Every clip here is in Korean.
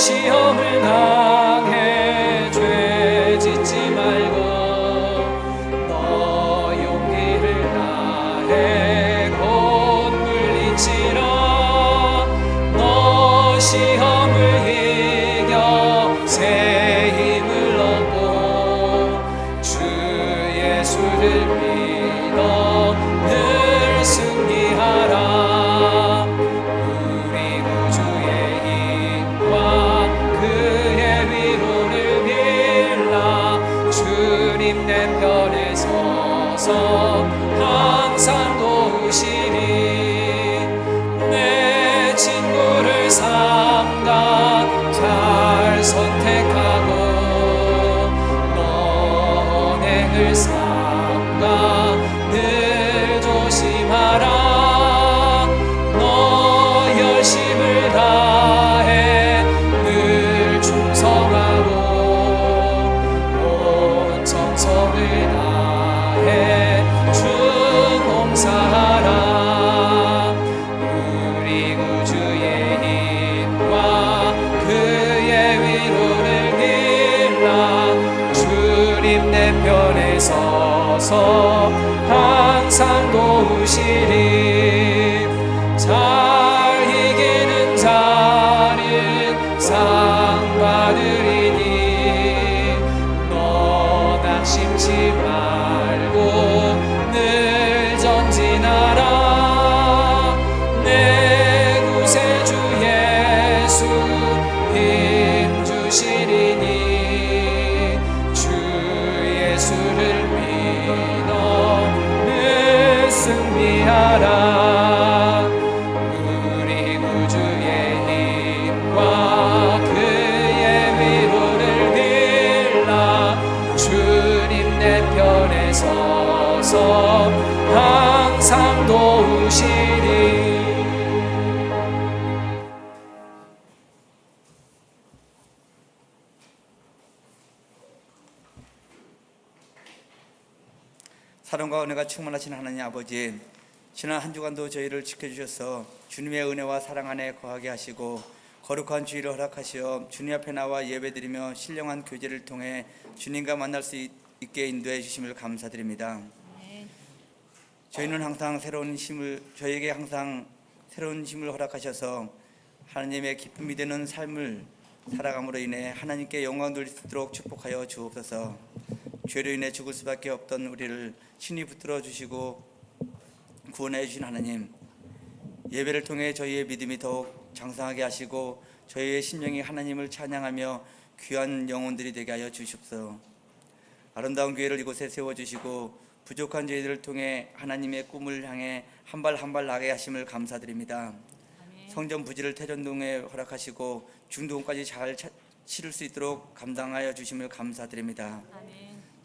시험을 당해 죄 짓지 말고 너 용기를 다해 곧 물리치라. 너 시험을 이겨 새 힘을 얻고 주 예수를 믿어 늘 승리하라. 내 편에 서서 항상 도우시니 내 친구를 삼가 잘 선택하고 너 언행을 삼가 늘 조심하라. 너 열심을 다해 늘 충성하고 정성을 다해 주 봉사하라. 우리 구주의 힘과 그의 위로를 빌라. 주님 내 편에 서서 항상 도우시리. 잘 이기는 자는 상 받으리니 심지 말고 늘 전진하라. 내 구세주 예수 힘 주시리니 주 예수를 믿어 늘 승리하라. 우리 구주의 힘과 그의 위로를 빌라. 내 편에 서서 항상 도우시리. 사랑과 은혜가 충만하신 하나님 아버지, 지난 한 주간도 저희를 지켜주셔서 주님의 은혜와 사랑 안에 거하게 하시고 거룩한 주일을 허락하시어 주님 앞에 나와 예배드리며 신령한 교제를 통해 주님과 만날 수 있게 인도해 주심을 감사드립니다. 저희에게 항상 새로운 힘을 허락하셔서 하나님의 기쁨이 되는 삶을 살아감으로 인해 하나님께 영광 돌릴 수 있도록 축복하여 주옵소서. 죄로 인해 죽을 수밖에 없던 우리를 친히 붙들어 주시고 구원해 주신 하나님, 예배를 통해 저희의 믿음이 더욱 장성하게 하시고 저희의 심령이 하나님을 찬양하며 귀한 영혼들이 되게 하여 주시옵소서. 아름다운 교회를 이곳에 세워주시고 부족한 저희들을 통해 하나님의 꿈을 향해 한 발 한 발 나가게 하심을 감사드립니다. 성전 부지를 태전동에 허락하시고 중동까지 잘 치를 수 있도록 감당하여 주심을 감사드립니다.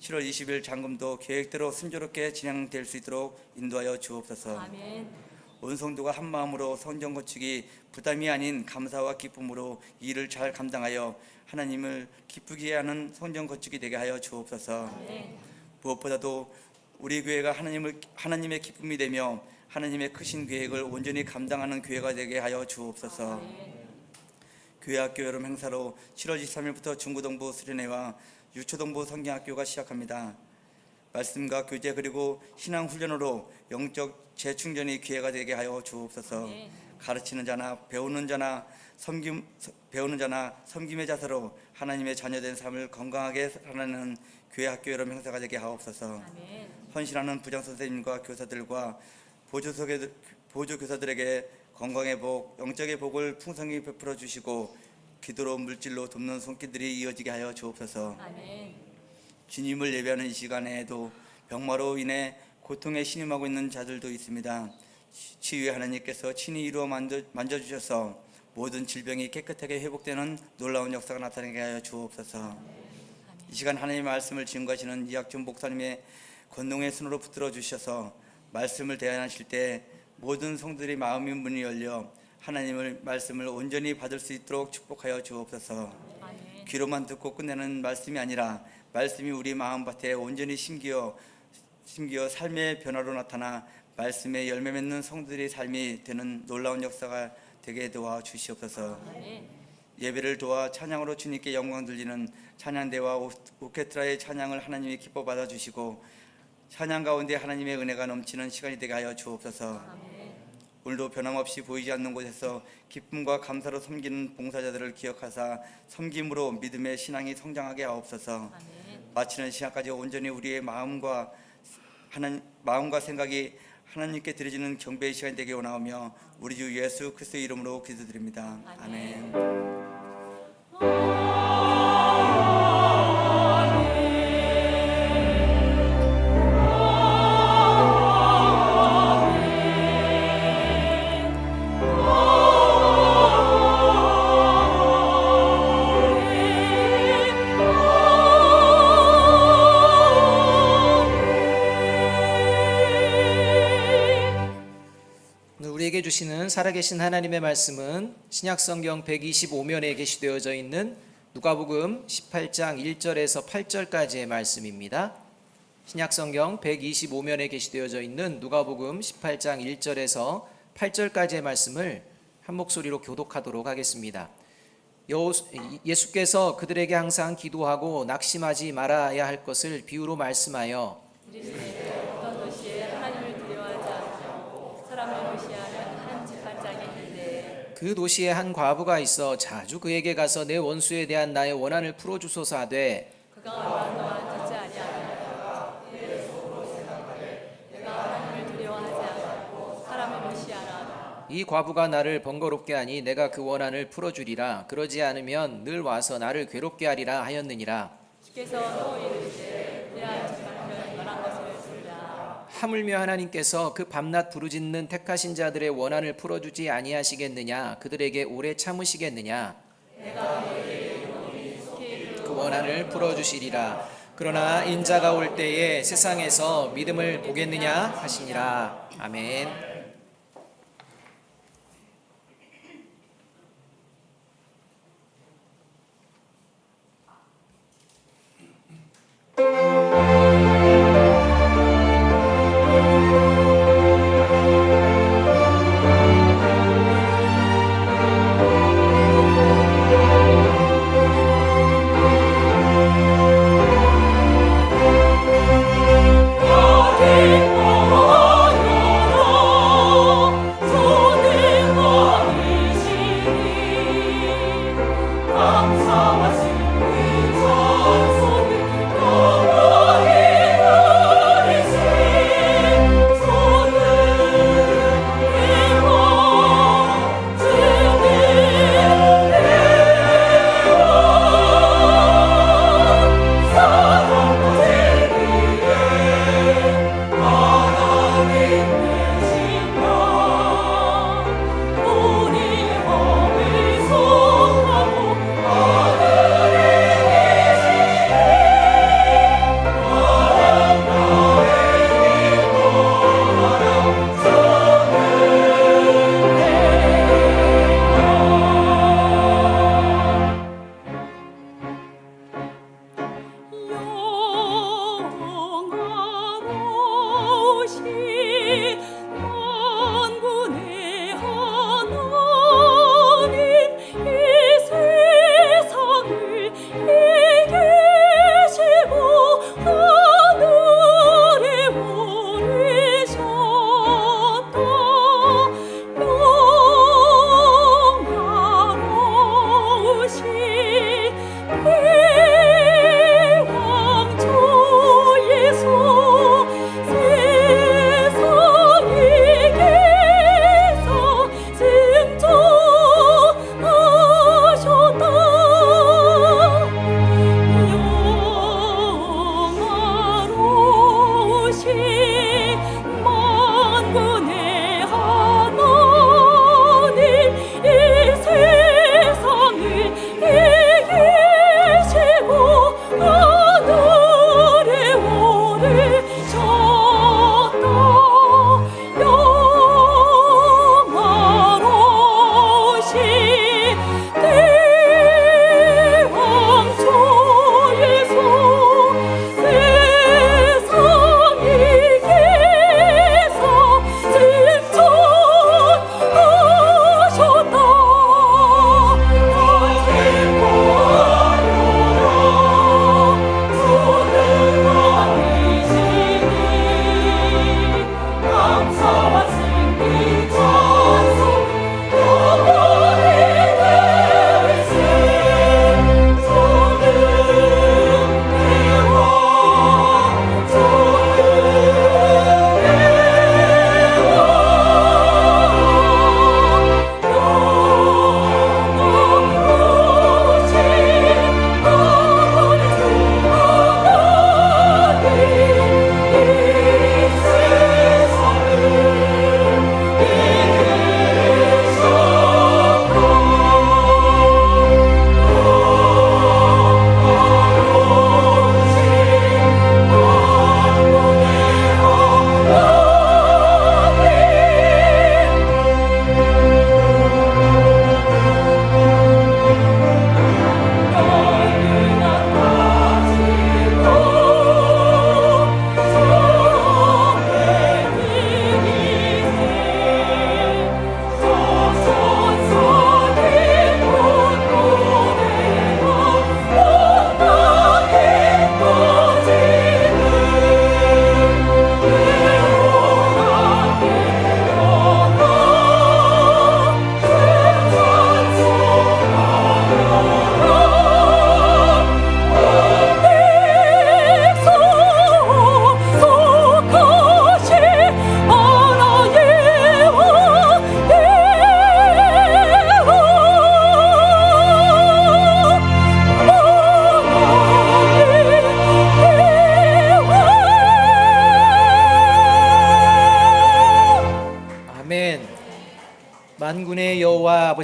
7월 20일 장금도 계획대로 순조롭게 진행될 수 있도록 인도하여 주옵소서. 온 성도가 한 마음으로 성전 건축이 부담이 아닌 감사와 기쁨으로 일을 잘 감당하여 하나님을 기쁘게 하는 성전 건축이 되게 하여 주옵소서. 무엇보다도 우리 교회가 하나님의 기쁨이 되며 하나님의 크신 계획을 온전히 감당하는 교회가 되게 하여 주옵소서. 교회학교 여름 행사로 7월 23일부터 중고등부 수련회와 유초등부 성경학교가 시작합니다. 말씀과 교제 그리고 신앙훈련으로 영적 재충전이 기회가 되게 하여 주옵소서. 가르치는 자나 배우는 자나 섬김의 자세로 하나님의 자녀된 삶을 건강하게 살아내는 교회 학교 여름 행사가 되게 하옵소서. 헌신하는 부장선생님과 교사들과 보조교사들에게 건강의 복, 영적의 복을 풍성히 베풀어 주시고 기도로 물질로 돕는 손길들이 이어지게 하여 주옵소서. 주님을 예배하는 이 시간에도 병마로 인해 고통에 신음하고 있는 자들도 있습니다. 치유의 하나님께서 친히 이루어 만져주셔서 모든 질병이 깨끗하게 회복되는 놀라운 역사가 나타나게 하여 주옵소서. 이 시간 하나님의 말씀을 증거하시는 이학준 목사님의 권능의 손으로 붙들어 주셔서 말씀을 대안하실 때 모든 성들이 마음의 문이 열려 하나님의 말씀을 온전히 받을 수 있도록 축복하여 주옵소서. 귀로만 듣고 끝내는 말씀이 아니라 말씀이 우리 마음밭에 온전히 심기어 삶의 변화로 나타나 말씀에 열매 맺는 성들의 삶이 되는 놀라운 역사가 되게 도와 주시옵소서. 예배를 도와 찬양으로 주님께 영광 돌리는 찬양대와 오케스트라의 찬양을 하나님이 기뻐 받아주시고 찬양 가운데 하나님의 은혜가 넘치는 시간이 되게 하여 주옵소서. 오늘도 변함없이 보이지 않는 곳에서 기쁨과 감사로 섬기는 봉사자들을 기억하사 섬김으로 믿음의 신앙이 성장하게 하옵소서. 마치는 시간까지 온전히 우리의 마음과 생각이 하나님께 드려지는 경배의 시간이 되게 원하오며 우리 주 예수 그리스도의 이름으로 기도드립니다. 아멘. 우리에게 주시는 살아계신 하나님의 말씀은 신약성경 125면에 게시되어져 있는 누가복음 18장 1절에서 8절까지의 말씀입니다. 신약성경 125면에 게시되어져 있는 누가복음 18장 1절에서 8절까지의 말씀을 한 목소리로 교독하도록 하겠습니다. 예수께서 그들에게 항상 기도하고 낙심하지 말아야 할 것을 비유로 말씀하여 어떤 도시에 하나님을 두려워하지 않고 사람을 무시하는 한 집판장이 있는데 그 도시에 한 과부가 있어 자주 그에게 가서 내 원수에 대한 나의 원한을 풀어주소서 하되 그가 얼마 동안 듣지 아니하다가 내 속으로 생각하되 내가 하나님을 두려워하지 않고 사람을 무시하나 이 과부가 나를 번거롭게 하니 내가 그 원한을 풀어주리라. 그러지 않으면 늘 와서 나를 괴롭게 하리라 하였느니라. 주께서 또 이르시되 그러한 집판은 말한 것을 들으라. 하물며 하나님께서 그 밤낮 부르짖는 택하신 자들의 원한을 풀어주지 아니하시겠느냐? 그들에게 오래 참으시겠느냐? 그 원한을 풀어주시리라. 그러나 인자가 올 때에 세상에서 믿음을 보겠느냐 하시니라. 아멘.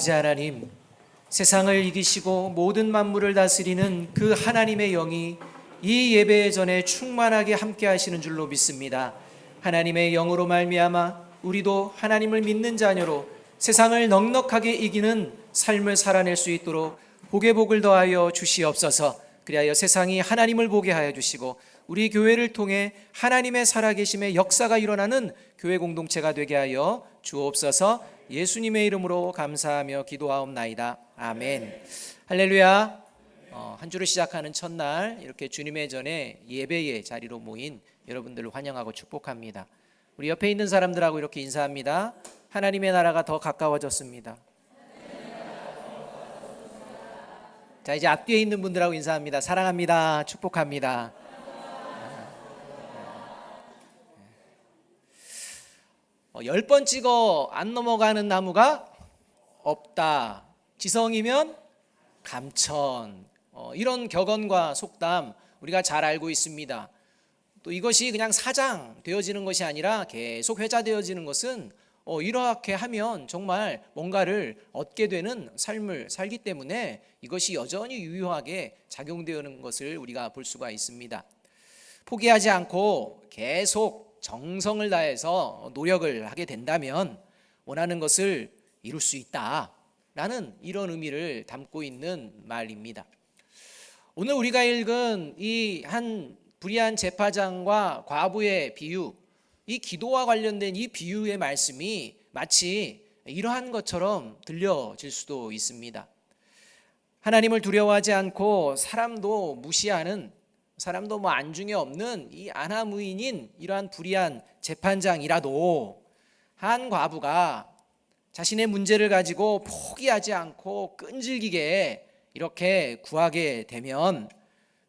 아버지 하나님, 세상을 이기시고 모든 만물을 다스리는 그 하나님의 영이 이 예배 전에 충만하게 함께 하시는 줄로 믿습니다. 하나님의 영으로 말미암아 우리도 하나님을 믿는 자녀로 세상을 넉넉하게 이기는 삶을 살아낼 수 있도록 복에 복을 더하여 주시옵소서. 그리하여 세상이 하나님을 보게 하여 주시고 우리 교회를 통해 하나님의 살아계심의 역사가 일어나는 교회 공동체가 되게 하여 주옵소서. 예수님의 이름으로 감사하며 기도하옵나이다. 아멘. 할렐루야. 한 주를 시작하는 첫날 이렇게 주님의 전에 예배의 자리로 모인 여러분들을 환영하고 축복합니다. 우리 옆에 있는 사람들하고 이렇게 인사합니다. 하나님의 나라가 더 가까워졌습니다. 자, 이제 앞뒤에 있는 분들하고 인사합니다. 사랑합니다. 축복합니다. 10번 찍어 안 넘어가는 나무가 없다. 지성이면 감천. 이런 격언과 속담 우리가 잘 알고 있습니다. 또 이것이 그냥 사장되어지는 것이 아니라 계속 회자되어지는 것은 이렇게 하면 정말 뭔가를 얻게 되는 삶을 살기 때문에 이것이 여전히 유효하게 작용되는 것을 우리가 볼 수가 있습니다. 포기하지 않고 계속 정성을 다해서 노력을 하게 된다면 원하는 것을 이룰 수 있다라는 이런 의미를 담고 있는 말입니다. 오늘 우리가 읽은 이 한 불의한 제사장과 과부의 비유, 이 기도와 관련된 이 비유의 말씀이 마치 이러한 것처럼 들려질 수도 있습니다. 하나님을 두려워하지 않고 사람도 무시하는, 사람도 안중에 없는 이 아나무인인 이러한 불의한 재판장이라도 한 과부가 자신의 문제를 가지고 포기하지 않고 끈질기게 이렇게 구하게 되면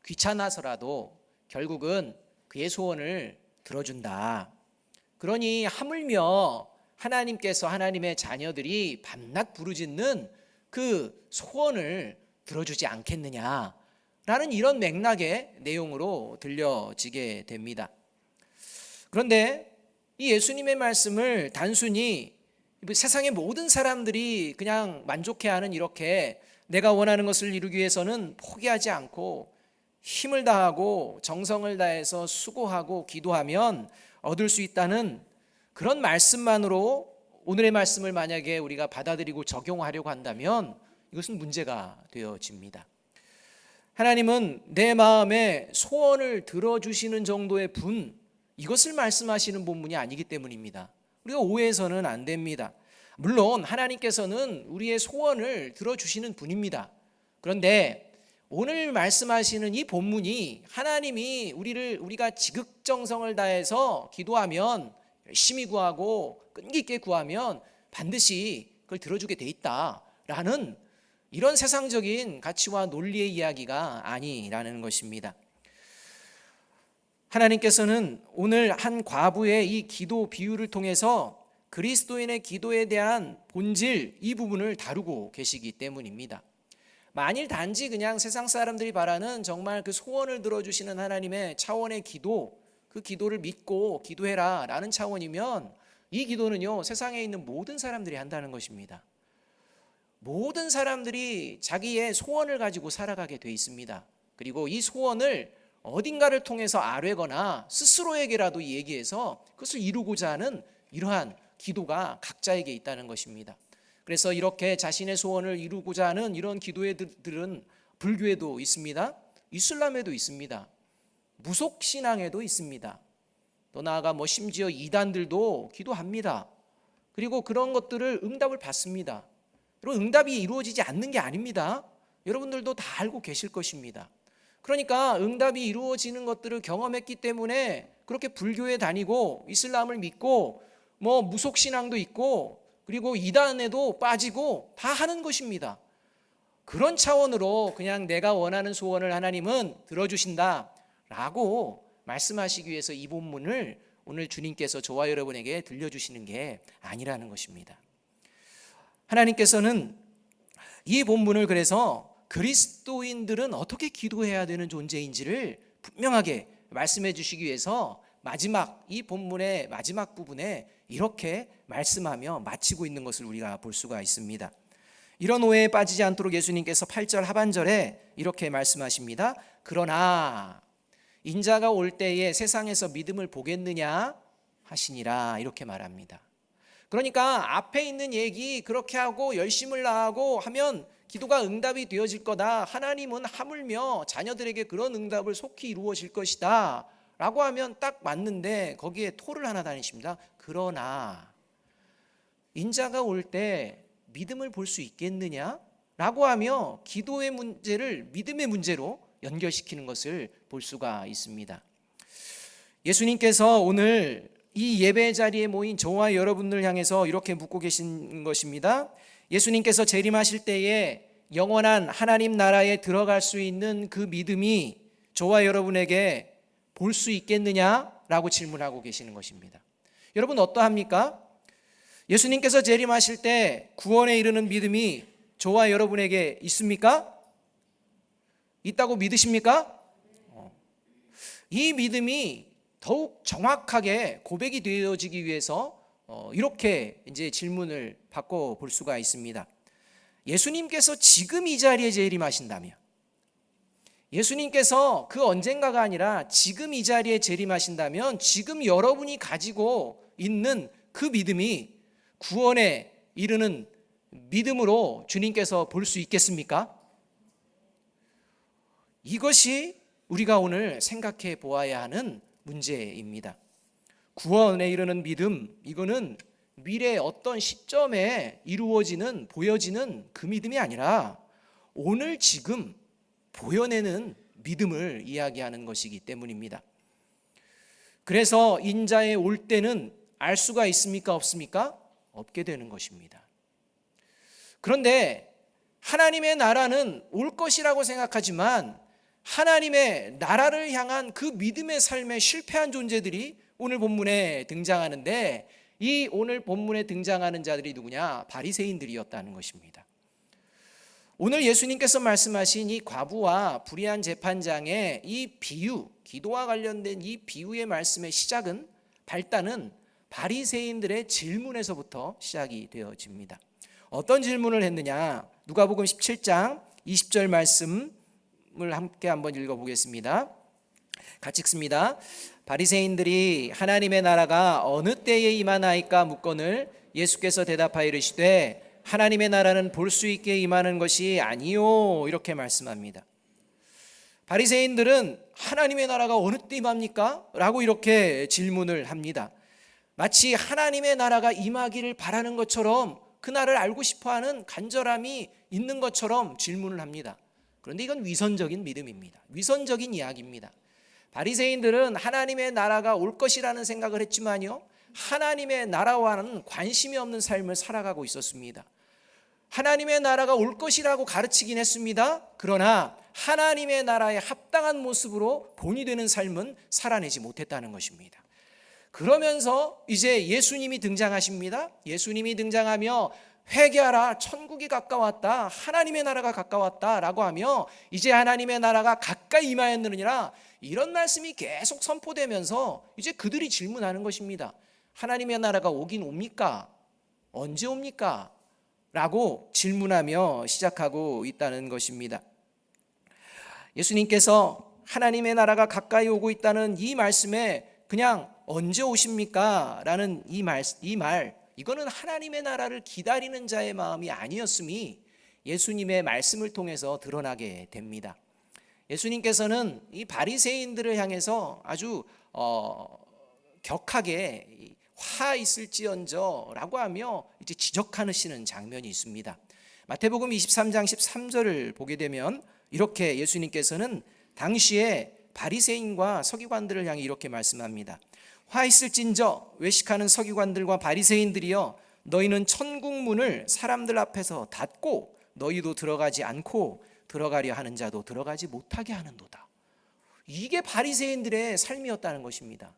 귀찮아서라도 결국은 그의 소원을 들어준다. 그러니 하물며 하나님께서 하나님의 자녀들이 밤낮 부르짖는 그 소원을 들어주지 않겠느냐 라는 이런 맥락의 내용으로 들려지게 됩니다. 그런데 이 예수님의 말씀을 단순히 세상의 모든 사람들이 그냥 만족해하는 이렇게 내가 원하는 것을 이루기 위해서는 포기하지 않고 힘을 다하고 정성을 다해서 수고하고 기도하면 얻을 수 있다는 그런 말씀만으로 오늘의 말씀을 만약에 우리가 받아들이고 적용하려고 한다면 이것은 문제가 되어집니다. 하나님은 내 마음에 소원을 들어주시는 정도의 분, 이것을 말씀하시는 본문이 아니기 때문입니다. 우리가 오해해서는 안 됩니다. 물론 하나님께서는 우리의 소원을 들어주시는 분입니다. 그런데 오늘 말씀하시는 이 본문이 하나님이 우리가 지극정성을 다해서 기도하면, 열심히 구하고 끈기 있게 구하면 반드시 그걸 들어주게 돼 있다라는 이런 세상적인 가치와 논리의 이야기가 아니라는 것입니다. 하나님께서는 오늘 한 과부의 이 기도 비유를 통해서 그리스도인의 기도에 대한 본질, 이 부분을 다루고 계시기 때문입니다. 만일 단지 그냥 세상 사람들이 바라는 정말 그 소원을 들어주시는 하나님의 차원의 기도, 그 기도를 믿고 기도해라 라는 차원이면 이 기도는요, 세상에 있는 모든 사람들이 한다는 것입니다. 모든 사람들이 자기의 소원을 가지고 살아가게 돼 있습니다. 그리고 이 소원을 어딘가를 통해서 아뢰거나 스스로에게라도 얘기해서 그것을 이루고자 하는 이러한 기도가 각자에게 있다는 것입니다. 그래서 이렇게 자신의 소원을 이루고자 하는 이런 기도들은 불교에도 있습니다. 이슬람에도 있습니다. 무속신앙에도 있습니다. 또 나아가 심지어 이단들도 기도합니다. 그리고 그런 것들을 응답을 받습니다. 여러분, 응답이 이루어지지 않는 게 아닙니다. 여러분들도 다 알고 계실 것입니다. 그러니까 응답이 이루어지는 것들을 경험했기 때문에 그렇게 불교에 다니고 이슬람을 믿고 무속신앙도 있고 그리고 이단에도 빠지고 다 하는 것입니다. 그런 차원으로 그냥 내가 원하는 소원을 하나님은 들어주신다라고 말씀하시기 위해서 이 본문을 오늘 주님께서 저와 여러분에게 들려주시는 게 아니라는 것입니다. 하나님께서는 이 본문을 그래서 그리스도인들은 어떻게 기도해야 되는 존재인지를 분명하게 말씀해 주시기 위해서 이 본문의 마지막 부분에 이렇게 말씀하며 마치고 있는 것을 우리가 볼 수가 있습니다. 이런 오해에 빠지지 않도록 예수님께서 8절 하반절에 이렇게 말씀하십니다. 그러나 인자가 올 때에 세상에서 믿음을 보겠느냐 하시니라, 이렇게 말합니다. 그러니까 앞에 있는 얘기 그렇게 하고 열심을 다하고 하면 기도가 응답이 되어질 거다, 하나님은 하물며 자녀들에게 그런 응답을 속히 이루어질 것이다 라고 하면 딱 맞는데, 거기에 토를 하나 다니십니다. 그러나 인자가 올 때 믿음을 볼 수 있겠느냐 라고 하며 기도의 문제를 믿음의 문제로 연결시키는 것을 볼 수가 있습니다. 예수님께서 오늘 이 예배 자리에 모인 저와 여러분들 향해서 이렇게 묻고 계신 것입니다. 예수님께서 재림하실 때에 영원한 하나님 나라에 들어갈 수 있는 그 믿음이 저와 여러분에게 볼 수 있겠느냐라고 질문하고 계시는 것입니다. 여러분 어떠합니까? 예수님께서 재림하실 때 구원에 이르는 믿음이 저와 여러분에게 있습니까? 있다고 믿으십니까? 이 믿음이 더욱 정확하게 고백이 되어지기 위해서 이렇게 이제 질문을 바꿔 볼 수가 있습니다. 예수님께서 지금 이 자리에 재림하신다면, 예수님께서 그 언젠가가 아니라 지금 이 자리에 재림하신다면, 지금 여러분이 가지고 있는 그 믿음이 구원에 이르는 믿음으로 주님께서 볼 수 있겠습니까? 이것이 우리가 오늘 생각해 보아야 하는 문제입니다. 구원에 이르는 믿음, 이거는 미래의 어떤 시점에 이루어지는, 보여지는 그 믿음이 아니라 오늘 지금 보여내는 믿음을 이야기하는 것이기 때문입니다. 그래서 인자에 올 때는 알 수가 있습니까? 없습니까? 없게 되는 것입니다. 그런데 하나님의 나라는 올 것이라고 생각하지만 하나님의 나라를 향한 그 믿음의 삶에 실패한 존재들이 오늘 본문에 등장하는데, 이 오늘 본문에 등장하는 자들이 누구냐? 바리새인들이었다는 것입니다. 오늘 예수님께서 말씀하신 이 과부와 불의한 재판장의 이 비유, 기도와 관련된 이 비유의 말씀의 시작은, 발단은 바리새인들의 질문에서부터 시작이 되어집니다. 어떤 질문을 했느냐? 누가복음 17장 20절 말씀을 함께 한번 읽어보겠습니다. 같이 읽습니다. 바리새인들이 하나님의 나라가 어느 때에 임하나이까 묻거늘 예수께서 대답하여 이르시되 하나님의 나라는 볼 수 있게 임하는 것이 아니요, 이렇게 말씀합니다. 바리새인들은 하나님의 나라가 어느 때 임합니까? 라고 이렇게 질문을 합니다. 마치 하나님의 나라가 임하기를 바라는 것처럼, 그날을 알고 싶어하는 간절함이 있는 것처럼 질문을 합니다. 그런데 이건 위선적인 믿음입니다. 위선적인 이야기입니다. 바리새인들은 하나님의 나라가 올 것이라는 생각을 했지만요, 하나님의 나라와는 관심이 없는 삶을 살아가고 있었습니다. 하나님의 나라가 올 것이라고 가르치긴 했습니다. 그러나 하나님의 나라에 합당한 모습으로 본이 되는 삶은 살아내지 못했다는 것입니다. 그러면서 이제 예수님이 등장하십니다. 예수님이 등장하며 회개하라, 천국이 가까웠다, 하나님의 나라가 가까웠다 라고 하며 이제 하나님의 나라가 가까이 임하였느니라, 이런 말씀이 계속 선포되면서 이제 그들이 질문하는 것입니다. 하나님의 나라가 오긴 옵니까? 언제 옵니까? 라고 질문하며 시작하고 있다는 것입니다. 예수님께서 하나님의 나라가 가까이 오고 있다는 이 말씀에 그냥 언제 오십니까? 라는 이 말, 이거는 하나님의 나라를 기다리는 자의 마음이 아니었음이 예수님의 말씀을 통해서 드러나게 됩니다. 예수님께서는 이 바리새인들을 향해서 아주 격하게 화 있을지언저라고 하며 이제 지적하시는 장면이 있습니다. 마태복음 23장 13절을 보게 되면 이렇게 예수님께서는 당시에 바리새인과 서기관들을 향해 이렇게 말씀합니다. 화 있을진저 외식하는 서기관들과 바리새인들이여, 너희는 천국 문을 사람들 앞에서 닫고 너희도 들어가지 않고 들어가려 하는 자도 들어가지 못하게 하는도다. 이게 바리새인들의 삶이었다는 것입니다.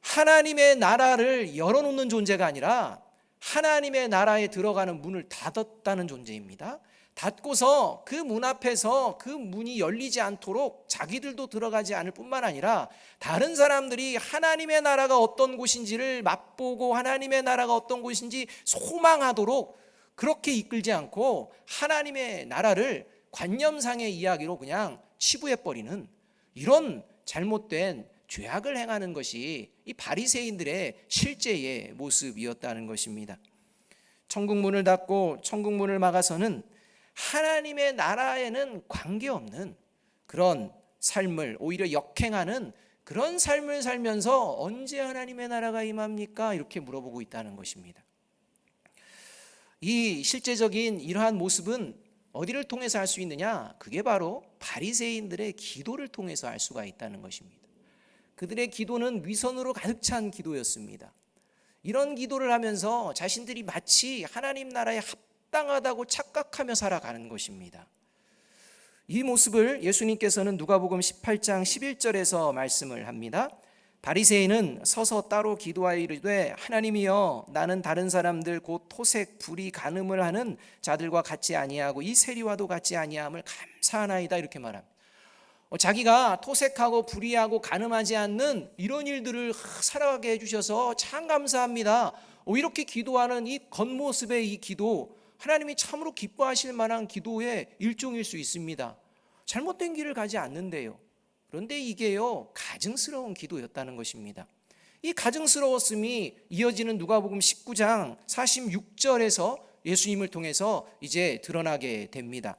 하나님의 나라를 열어놓는 존재가 아니라 하나님의 나라에 들어가는 문을 닫았다는 존재입니다. 닫고서 그 문 앞에서 그 문이 열리지 않도록 자기들도 들어가지 않을 뿐만 아니라 다른 사람들이 하나님의 나라가 어떤 곳인지를 맛보고 하나님의 나라가 어떤 곳인지 소망하도록 그렇게 이끌지 않고 하나님의 나라를 관념상의 이야기로 그냥 치부해버리는 이런 잘못된 죄악을 행하는 것이 이 바리새인들의 실제의 모습이었다는 것입니다. 천국문을 닫고 천국문을 막아서는 하나님의 나라에는 관계없는 그런 삶을 오히려 역행하는 그런 삶을 살면서 언제 하나님의 나라가 임합니까? 이렇게 물어보고 있다는 것입니다. 이 실제적인 이러한 모습은 어디를 통해서 알 수 있느냐? 그게 바로 바리새인들의 기도를 통해서 알 수가 있다는 것입니다. 그들의 기도는 위선으로 가득 찬 기도였습니다. 이런 기도를 하면서 자신들이 마치 하나님 나라에 합당하다고 착각하며 살아가는 것입니다. 이 모습을 예수님께서는 누가복음 18장 11절에서 말씀을 합니다. 바리새인은 서서 따로 기도하여 이르되 하나님이여 나는 다른 사람들 곧 토색 불의 간음을 하는 자들과 같지 아니하고 이 세리와도 같지 아니함을 감사하나이다 이렇게 말합니다. 자기가 토색하고 불의하고 간음하지 않는 이런 일들을 살아가게 해주셔서 참 감사합니다. 이렇게 기도하는 이 겉모습의 이 기도, 하나님이 참으로 기뻐하실 만한 기도의 일종일 수 있습니다. 잘못된 길을 가지 않는데요. 그런데 이게요, 가증스러운 기도였다는 것입니다. 이 가증스러웠음이 이어지는 누가복음 19장 46절에서 예수님을 통해서 이제 드러나게 됩니다.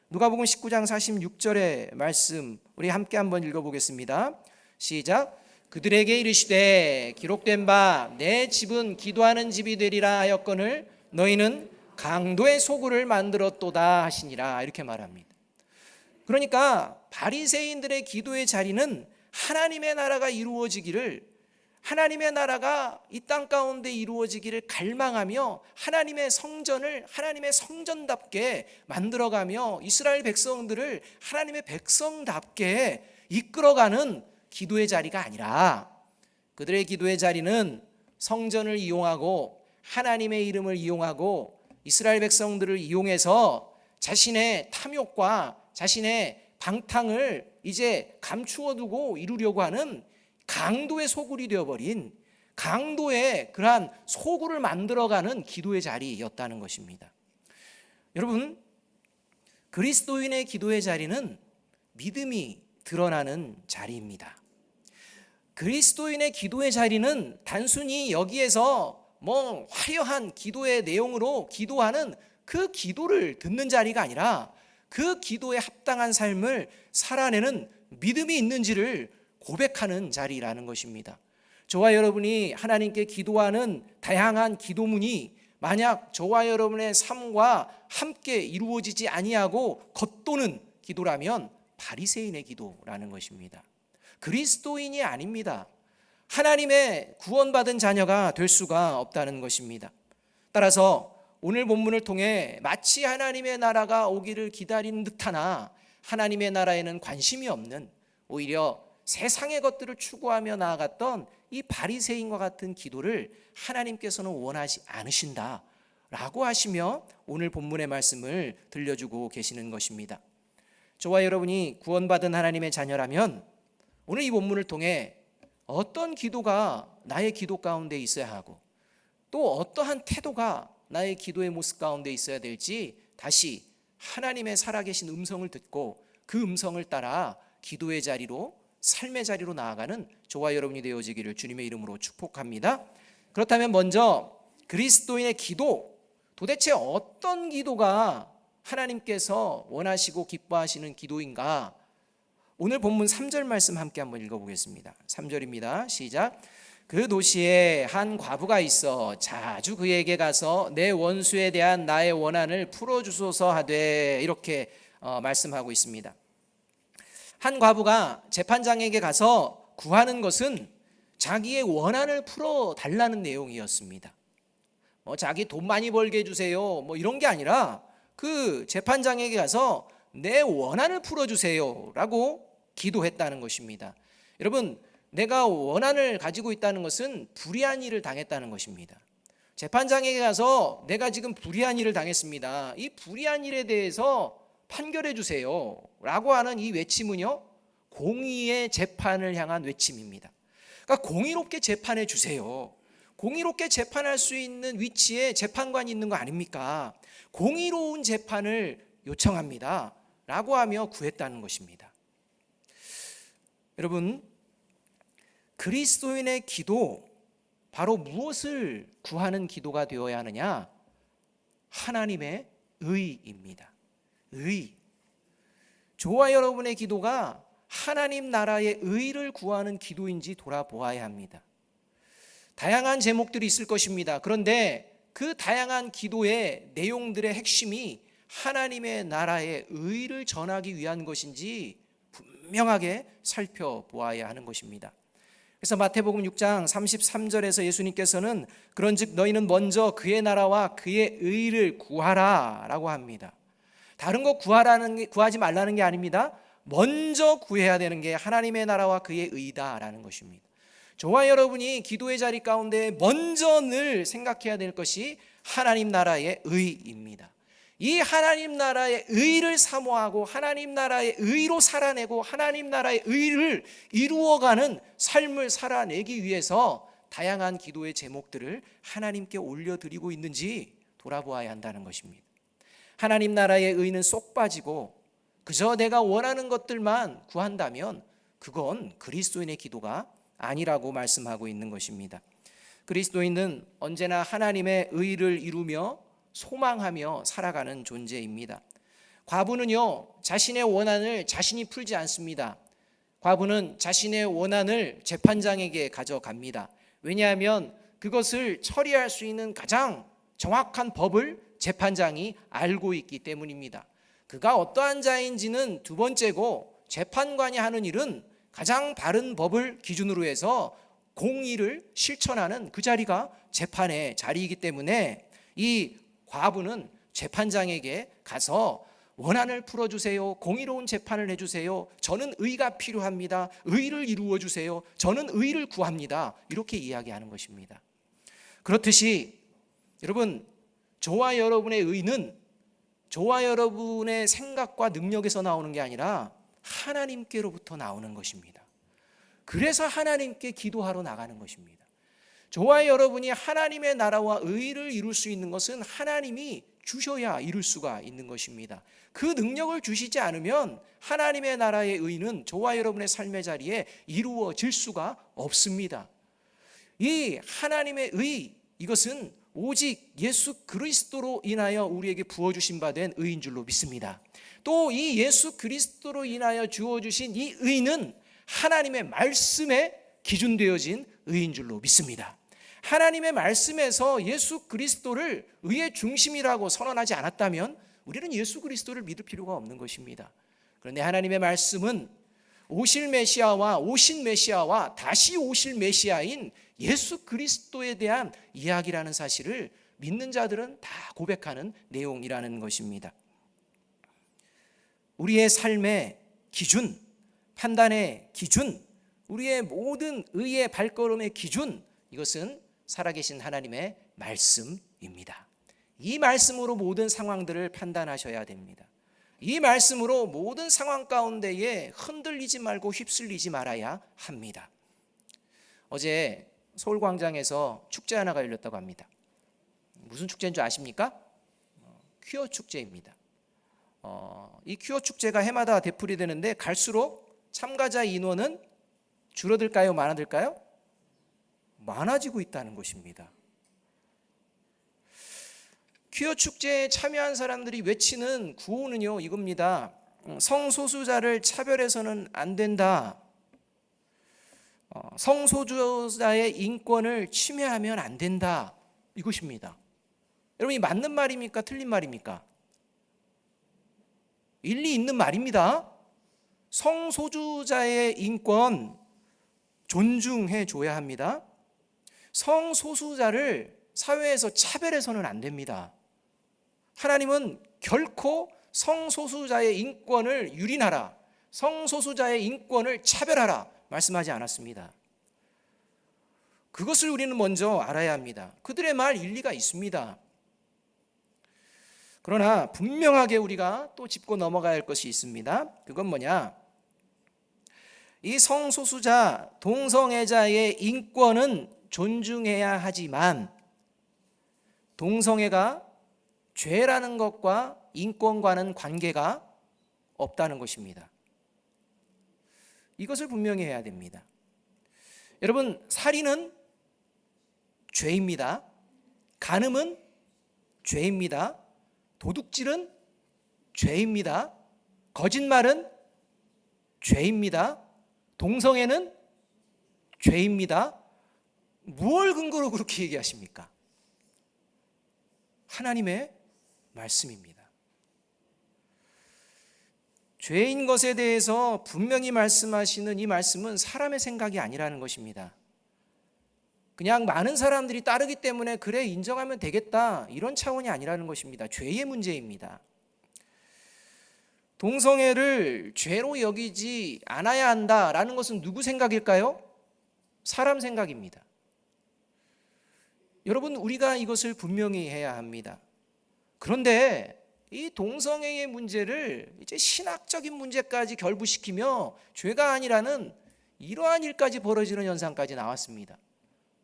누가복음 19장 46절의 말씀 우리 함께 한번 읽어보겠습니다. 시작. 그들에게 이르시되 기록된 바 내 집은 기도하는 집이 되리라 하였거늘 너희는 강도의 소굴을 만들었도다 하시니라 이렇게 말합니다. 그러니까 바리새인들의 기도의 자리는 하나님의 나라가 이루어지기를, 하나님의 나라가 이 땅 가운데 이루어지기를 갈망하며 하나님의 성전을 하나님의 성전답게 만들어가며 이스라엘 백성들을 하나님의 백성답게 이끌어가는 기도의 자리가 아니라, 그들의 기도의 자리는 성전을 이용하고 하나님의 이름을 이용하고 이스라엘 백성들을 이용해서 자신의 탐욕과 자신의 방탕을 이제 감추어 두고 이루려고 하는 강도의 소굴이 되어버린, 강도의 그러한 소굴을 만들어가는 기도의 자리였다는 것입니다. 여러분, 그리스도인의 기도의 자리는 믿음이 드러나는 자리입니다. 그리스도인의 기도의 자리는 단순히 여기에서 화려한 기도의 내용으로 기도하는 그 기도를 듣는 자리가 아니라 그 기도에 합당한 삶을 살아내는 믿음이 있는지를 고백하는 자리라는 것입니다. 저와 여러분이 하나님께 기도하는 다양한 기도문이 만약 저와 여러분의 삶과 함께 이루어지지 아니하고 겉도는 기도라면 바리새인의 기도라는 것입니다. 그리스도인이 아닙니다. 하나님의 구원받은 자녀가 될 수가 없다는 것입니다. 따라서 오늘 본문을 통해 마치 하나님의 나라가 오기를 기다리는 듯하나 하나님의 나라에는 관심이 없는, 오히려 세상의 것들을 추구하며 나아갔던 이 바리새인과 같은 기도를 하나님께서는 원하지 않으신다라고 하시며 오늘 본문의 말씀을 들려주고 계시는 것입니다. 저와 여러분이 구원받은 하나님의 자녀라면 오늘 이 본문을 통해 어떤 기도가 나의 기도 가운데 있어야 하고 또 어떠한 태도가 나의 기도의 모습 가운데 있어야 될지 다시 하나님의 살아계신 음성을 듣고 그 음성을 따라 기도의 자리로, 삶의 자리로 나아가는 저와 여러분이 되어지기를 주님의 이름으로 축복합니다. 그렇다면 먼저 그리스도인의 기도, 도대체 어떤 기도가 하나님께서 원하시고 기뻐하시는 기도인가? 오늘 본문 3절 말씀 함께 한번 읽어보겠습니다. 3절입니다. 시작. 그 도시에 한 과부가 있어 자주 그에게 가서 내 원수에 대한 나의 원한을 풀어주소서 하되 이렇게 말씀하고 있습니다. 한 과부가 재판장에게 가서 구하는 것은 자기의 원한을 풀어달라는 내용이었습니다. 자기 돈 많이 벌게 해주세요 이런 게 아니라 그 재판장에게 가서 내 원한을 풀어주세요 라고 기도했다는 것입니다. 여러분, 내가 원한을 가지고 있다는 것은 불의한 일을 당했다는 것입니다. 재판장에게 가서 내가 지금 불의한 일을 당했습니다, 이 불의한 일에 대해서 판결해 주세요 라고 하는 이 외침은요, 공의의 재판을 향한 외침입니다. 그러니까 공의롭게 재판해 주세요. 공의롭게 재판할 수 있는 위치에 재판관이 있는 거 아닙니까? 공의로운 재판을 요청합니다 라고 하며 구했다는 것입니다. 여러분, 그리스도인의 기도, 바로 무엇을 구하는 기도가 되어야 하느냐? 하나님의 의입니다. 의. 저와 여러분의 기도가 하나님 나라의 의를 구하는 기도인지 돌아보아야 합니다. 다양한 제목들이 있을 것입니다. 그런데 그 다양한 기도의 내용들의 핵심이 하나님의 나라의 의를 전하기 위한 것인지 분명하게 살펴보아야 하는 것입니다. 그래서 마태복음 6장 33절에서 예수님께서는 그런즉 너희는 먼저 그의 나라와 그의 의를 구하라 라고 합니다. 다른 거 구하지 말라는 게 아닙니다. 먼저 구해야 되는 게 하나님의 나라와 그의 의다라는 것입니다. 저와 여러분이 기도의 자리 가운데 먼저 늘 생각해야 될 것이 하나님 나라의 의입니다. 이 하나님 나라의 의를 사모하고 하나님 나라의 의로 살아내고 하나님 나라의 의를 이루어가는 삶을 살아내기 위해서 다양한 기도의 제목들을 하나님께 올려드리고 있는지 돌아보아야 한다는 것입니다. 하나님 나라의 의는 쏙 빠지고 그저 내가 원하는 것들만 구한다면 그건 그리스도인의 기도가 아니라고 말씀하고 있는 것입니다. 그리스도인은 언제나 하나님의 의를 이루며 소망하며 살아가는 존재입니다. 과부는요, 자신의 원한을 자신이 풀지 않습니다. 과부는 자신의 원한을 재판장에게 가져갑니다. 왜냐하면 그것을 처리할 수 있는 가장 정확한 법을 재판장이 알고 있기 때문입니다. 그가 어떠한 자인지는 두 번째고, 재판관이 하는 일은 가장 바른 법을 기준으로 해서 공의를 실천하는 그 자리가 재판의 자리이기 때문에 이 과부는 재판장에게 가서 원한을 풀어주세요, 공의로운 재판을 해주세요, 저는 의가 필요합니다, 의를 이루어주세요, 저는 의를 구합니다, 이렇게 이야기하는 것입니다. 그렇듯이 여러분, 저와 여러분의 의는 저와 여러분의 생각과 능력에서 나오는 게 아니라 하나님께로부터 나오는 것입니다. 그래서 하나님께 기도하러 나가는 것입니다. 저와 여러분이 하나님의 나라와 의를 이룰 수 있는 것은 하나님이 주셔야 이룰 수가 있는 것입니다. 그 능력을 주시지 않으면 하나님의 나라의 의는 저와 여러분의 삶의 자리에 이루어질 수가 없습니다. 이 하나님의 의, 이것은 오직 예수 그리스도로 인하여 우리에게 부어주신 바 된 의인 줄로 믿습니다. 또 이 예수 그리스도로 인하여 주어주신 이 의는 하나님의 말씀에 기준되어진 의인 줄로 믿습니다. 하나님의 말씀에서 예수 그리스도를 의의 중심이라고 선언하지 않았다면 우리는 예수 그리스도를 믿을 필요가 없는 것입니다. 그런데 하나님의 말씀은 오실 메시아와 오신 메시아와 다시 오실 메시아인 예수 그리스도에 대한 이야기라는 사실을 믿는 자들은 다 고백하는 내용이라는 것입니다. 우리의 삶의 기준, 판단의 기준, 우리의 모든 의의 발걸음의 기준, 이것은 살아계신 하나님의 말씀입니다. 이 말씀으로 모든 상황들을 판단하셔야 됩니다. 이 말씀으로 모든 상황 가운데에 흔들리지 말고 휩쓸리지 말아야 합니다. 어제 서울광장에서 축제 하나가 열렸다고 합니다. 무슨 축제인 줄 아십니까? 퀴어 축제입니다. 이 퀴어 축제가 해마다 되풀이 되는데 갈수록 참가자 인원은 줄어들까요? 많아질까요? 많아지고 있다는 것입니다. 퀴어 축제에 참여한 사람들이 외치는 구호는요, 이겁니다. 성소수자를 차별해서는 안 된다. 성소수자의 인권을 침해하면 안 된다. 이것입니다. 여러분, 이 맞는 말입니까? 틀린 말입니까? 일리 있는 말입니다. 성소수자의 인권 존중해 줘야 합니다. 성소수자를 사회에서 차별해서는 안 됩니다. 하나님은 결코 성소수자의 인권을 유린하라, 성소수자의 인권을 차별하라 말씀하지 않았습니다. 그것을 우리는 먼저 알아야 합니다. 그들의 말 일리가 있습니다. 그러나 분명하게 우리가 또 짚고 넘어가야 할 것이 있습니다. 그건 뭐냐? 이 성소수자, 동성애자의 인권은 존중해야 하지만 동성애가 죄라는 것과 인권과는 관계가 없다는 것입니다. 이것을 분명히 해야 됩니다. 여러분, 살인은 죄입니다. 간음은 죄입니다. 도둑질은 죄입니다. 거짓말은 죄입니다. 동성애는 죄입니다. 무엇을 근거로 그렇게 얘기하십니까? 하나님의 말씀입니다. 죄인 것에 대해서 분명히 말씀하시는 이 말씀은 사람의 생각이 아니라는 것입니다. 그냥 많은 사람들이 따르기 때문에 그래 인정하면 되겠다 이런 차원이 아니라는 것입니다. 죄의 문제입니다. 동성애를 죄로 여기지 않아야 한다라는 것은 누구 생각일까요? 사람 생각입니다. 여러분, 우리가 이것을 분명히 해야 합니다. 그런데 이 동성애의 문제를 이제 신학적인 문제까지 결부시키며 죄가 아니라는 이러한 일까지 벌어지는 현상까지 나왔습니다.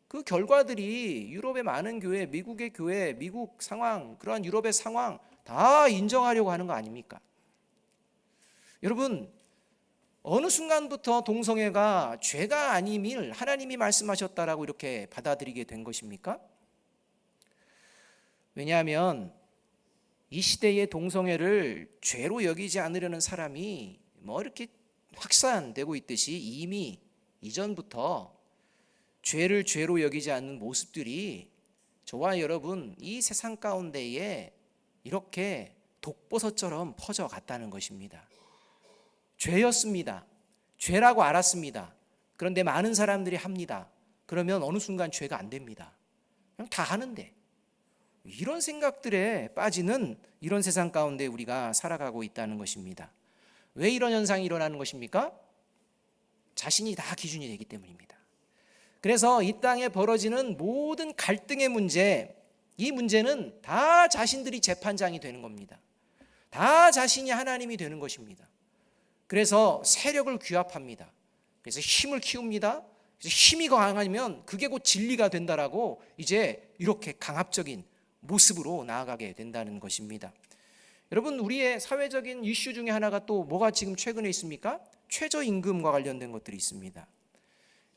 그 결과들이 유럽의 많은 교회, 미국의 교회, 미국 상황, 그러한 유럽의 상황 다 인정하려고 하는 거 아닙니까? 여러분, 어느 순간부터 동성애가 죄가 아님을 하나님이 말씀하셨다라고 이렇게 받아들이게 된 것입니까? 왜냐하면 이 시대의 동성애를 죄로 여기지 않으려는 사람이 이렇게 확산되고 있듯이 이미 이전부터 죄를 죄로 여기지 않는 모습들이 저와 여러분 이 세상 가운데에 이렇게 독버섯처럼 퍼져갔다는 것입니다. 죄였습니다. 죄라고 알았습니다. 그런데 많은 사람들이 합니다. 그러면 어느 순간 죄가 안 됩니다. 그냥 다 하는데. 이런 생각들에 빠지는 이런 세상 가운데 우리가 살아가고 있다는 것입니다. 왜 이런 현상이 일어나는 것입니까? 자신이 다 기준이 되기 때문입니다. 그래서 이 땅에 벌어지는 모든 갈등의 문제, 이 문제는 다 자신들이 재판장이 되는 겁니다. 다 자신이 하나님이 되는 것입니다. 그래서 세력을 규합합니다. 그래서 힘을 키웁니다. 그래서 힘이 강하면 그게 곧 진리가 된다라고 이제 이렇게 강압적인 모습으로 나아가게 된다는 것입니다. 여러분, 우리의 사회적인 이슈 중에 하나가 또 뭐가 지금 최근에 있습니까? 최저임금과 관련된 것들이 있습니다.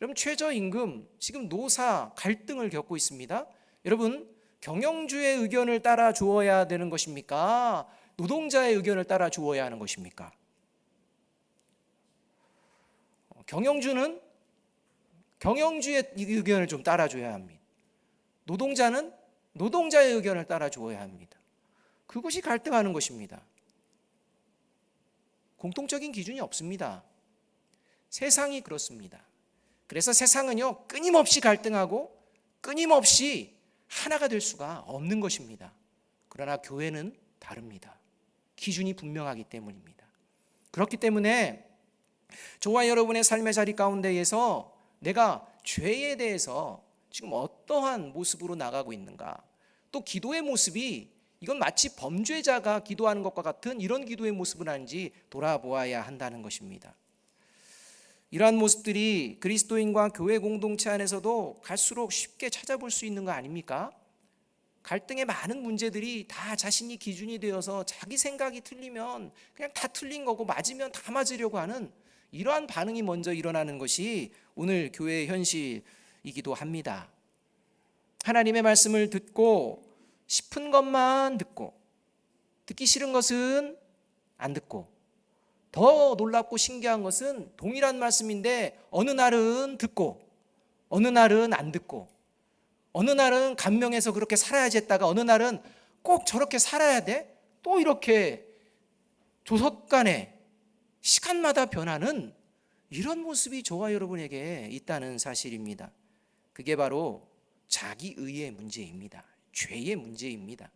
여러분, 최저임금 지금 노사 갈등을 겪고 있습니다. 여러분, 경영주의 의견을 따라 주어야 되는 것입니까? 노동자의 의견을 따라 주어야 하는 것입니까? 경영주는 경영주의 의견을 좀 따라줘야 합니다. 노동자는 노동자의 의견을 따라 주어야 합니다. 그것이 갈등하는 것입니다. 공통적인 기준이 없습니다. 세상이 그렇습니다. 그래서 세상은요, 끊임없이 갈등하고 끊임없이 하나가 될 수가 없는 것입니다. 그러나 교회는 다릅니다. 기준이 분명하기 때문입니다. 그렇기 때문에 저와 여러분의 삶의 자리 가운데에서 내가 죄에 대해서 지금 어떠한 모습으로 나가고 있는가, 또 기도의 모습이 이건 마치 범죄자가 기도하는 것과 같은 이런 기도의 모습은 아닌지 돌아보아야 한다는 것입니다. 이러한 모습들이 그리스도인과 교회 공동체 안에서도 갈수록 쉽게 찾아볼 수 있는 거 아닙니까? 갈등의 많은 문제들이 다 자신이 기준이 되어서 자기 생각이 틀리면 그냥 다 틀린 거고 맞으면 다 맞으려고 하는 이러한 반응이 먼저 일어나는 것이 오늘 교회의 현실이기도 합니다. 하나님의 말씀을 듣고 싶은 것만 듣고 듣기 싫은 것은 안 듣고, 더 놀랍고 신기한 것은 동일한 말씀인데 어느 날은 듣고 어느 날은 안 듣고, 어느 날은 감명해서 그렇게 살아야지 했다가 어느 날은 꼭 저렇게 살아야 돼? 또 이렇게 조석간에 시간마다 변하는 이런 모습이 저와 여러분에게 있다는 사실입니다. 그게 바로 자기의의 문제입니다. 죄의 문제입니다.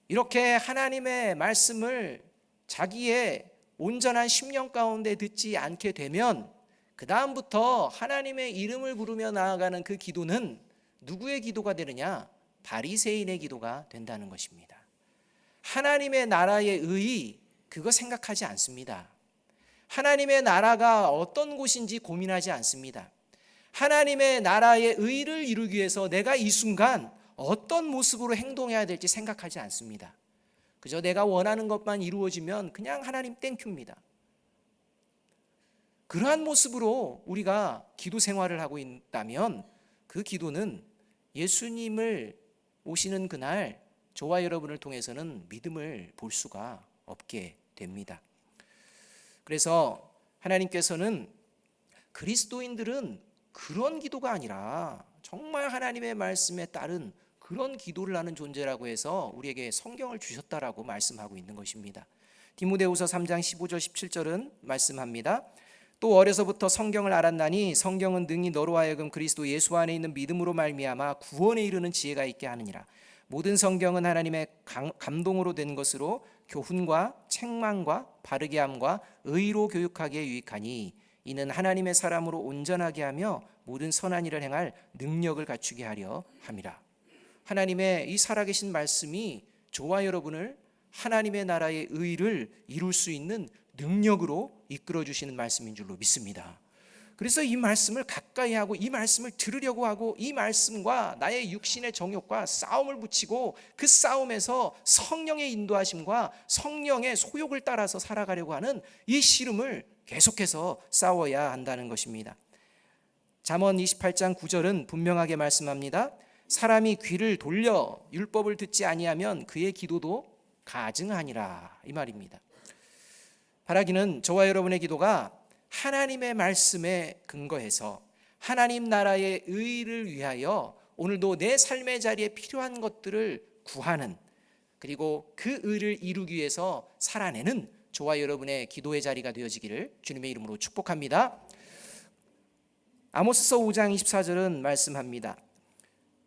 이렇게 하나님의 말씀을 자기의 온전한 심령 가운데 듣지 않게 되면 그 다음부터 하나님의 이름을 부르며 나아가는 그 기도는 누구의 기도가 되느냐? 바리새인의 기도가 된다는 것입니다. 하나님의 나라의 의, 그거 생각하지 않습니다. 하나님의 나라가 어떤 곳인지 고민하지 않습니다. 하나님의 나라의 의를 이루기 위해서 내가 이 순간 어떤 모습으로 행동해야 될지 생각하지 않습니다. 그저 내가 원하는 것만 이루어지면 그냥 하나님 땡큐입니다. 그러한 모습으로 우리가 기도 생활을 하고 있다면 그 기도는 예수님을 오시는 그날 저와 여러분을 통해서는 믿음을 볼 수가 없게 됩니다. 그래서 하나님께서는 그리스도인들은 그런 기도가 아니라 정말 하나님의 말씀에 따른 그런 기도를 하는 존재라고 해서 우리에게 성경을 주셨다라고 말씀하고 있는 것입니다. 디모데후서 3장 15절 17절은 말씀합니다. 또 어려서부터 성경을 알았나니 성경은 능히 너로 하여금 그리스도 예수 안에 있는 믿음으로 말미암아 구원에 이르는 지혜가 있게 하느니라. 모든 성경은 하나님의 감동으로 된 것으로 교훈과 책망과 바르게 함과 의로 교육하기에 유익하니 이는 하나님의 사람으로 온전하게 하며 모든 선한 일을 행할 능력을 갖추게 하려 함이라. 하나님의 이 살아계신 말씀이 저와 여러분을 하나님의 나라의 의를 이룰 수 있는 능력으로 이끌어 주시는 말씀인 줄로 믿습니다. 그래서 이 말씀을 가까이 하고 이 말씀을 들으려고 하고 이 말씀과 나의 육신의 정욕과 싸움을 붙이고 그 싸움에서 성령의 인도하심과 성령의 소욕을 따라서 살아가려고 하는 이 씨름을 계속해서 싸워야 한다는 것입니다. 잠언 28장 9절은 분명하게 말씀합니다. 사람이 귀를 돌려 율법을 듣지 아니하면 그의 기도도 가증하니라, 이 말입니다. 바라기는 저와 여러분의 기도가 하나님의 말씀에 근거해서 하나님 나라의 의를 위하여 오늘도 내 삶의 자리에 필요한 것들을 구하는, 그리고 그 의를 이루기 위해서 살아내는 저와 여러분의 기도의 자리가 되어지기를 주님의 이름으로 축복합니다. 아모스서 5장 24절은 말씀합니다.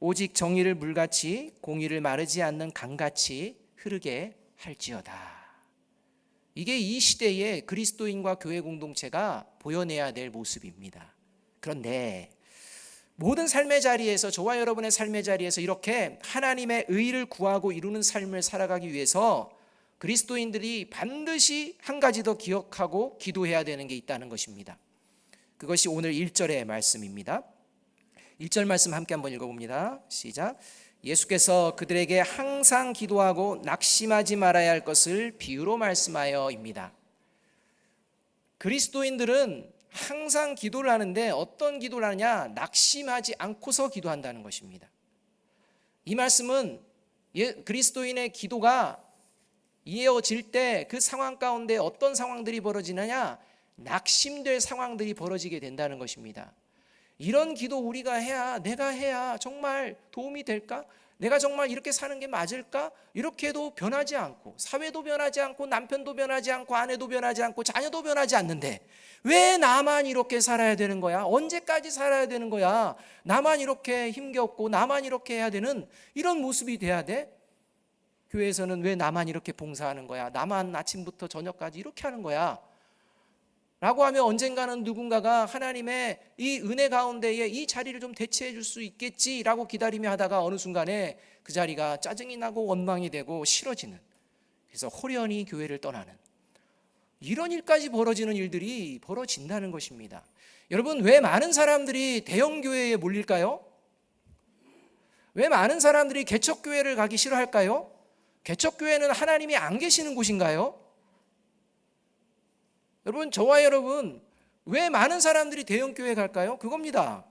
오직 정의를 물같이 공의를 마르지 않는 강같이 흐르게 할지어다. 이게 이 시대의 그리스도인과 교회 공동체가 보여내야 될 모습입니다. 그런데 모든 삶의 자리에서, 저와 여러분의 삶의 자리에서 이렇게 하나님의 의를 구하고 이루는 삶을 살아가기 위해서 그리스도인들이 반드시 한 가지 더 기억하고 기도해야 되는 게 있다는 것입니다. 그것이 오늘 1절의 말씀입니다. 1절 말씀 함께 한번 읽어봅니다. 시작. 예수께서 그들에게 항상 기도하고 낙심하지 말아야 할 것을 비유로 말씀하여입니다. 그리스도인들은 항상 기도를 하는데 어떤 기도를 하느냐? 낙심하지 않고서 기도한다는 것입니다. 이 말씀은 그리스도인의 기도가 이어질 때 그 상황 가운데 어떤 상황들이 벌어지느냐? 낙심될 상황들이 벌어지게 된다는 것입니다. 이런 기도 우리가 해야, 내가 해야 정말 도움이 될까? 내가 정말 이렇게 사는 게 맞을까? 이렇게 해도 변하지 않고, 사회도 변하지 않고, 남편도 변하지 않고, 아내도 변하지 않고, 자녀도 변하지 않는데 왜 나만 이렇게 살아야 되는 거야? 언제까지 살아야 되는 거야? 나만 이렇게 힘겹고 나만 이렇게 해야 되는 이런 모습이 돼야 돼? 교회에서는 왜 나만 이렇게 봉사하는 거야? 나만 아침부터 저녁까지 이렇게 하는 거야? 라고 하면 언젠가는 누군가가 하나님의 이 은혜 가운데에 이 자리를 좀 대체해 줄 수 있겠지라고 기다리며 하다가 어느 순간에 그 자리가 짜증이 나고 원망이 되고 싫어지는, 그래서 홀연히 교회를 떠나는 이런 일까지 벌어지는 일들이 벌어진다는 것입니다. 여러분, 왜 많은 사람들이 대형교회에 몰릴까요? 왜 많은 사람들이 개척교회를 가기 싫어할까요? 개척교회는 하나님이 안 계시는 곳인가요? 여러분, 저와 여러분, 왜 많은 사람들이 대형교회 갈까요? 그겁니다.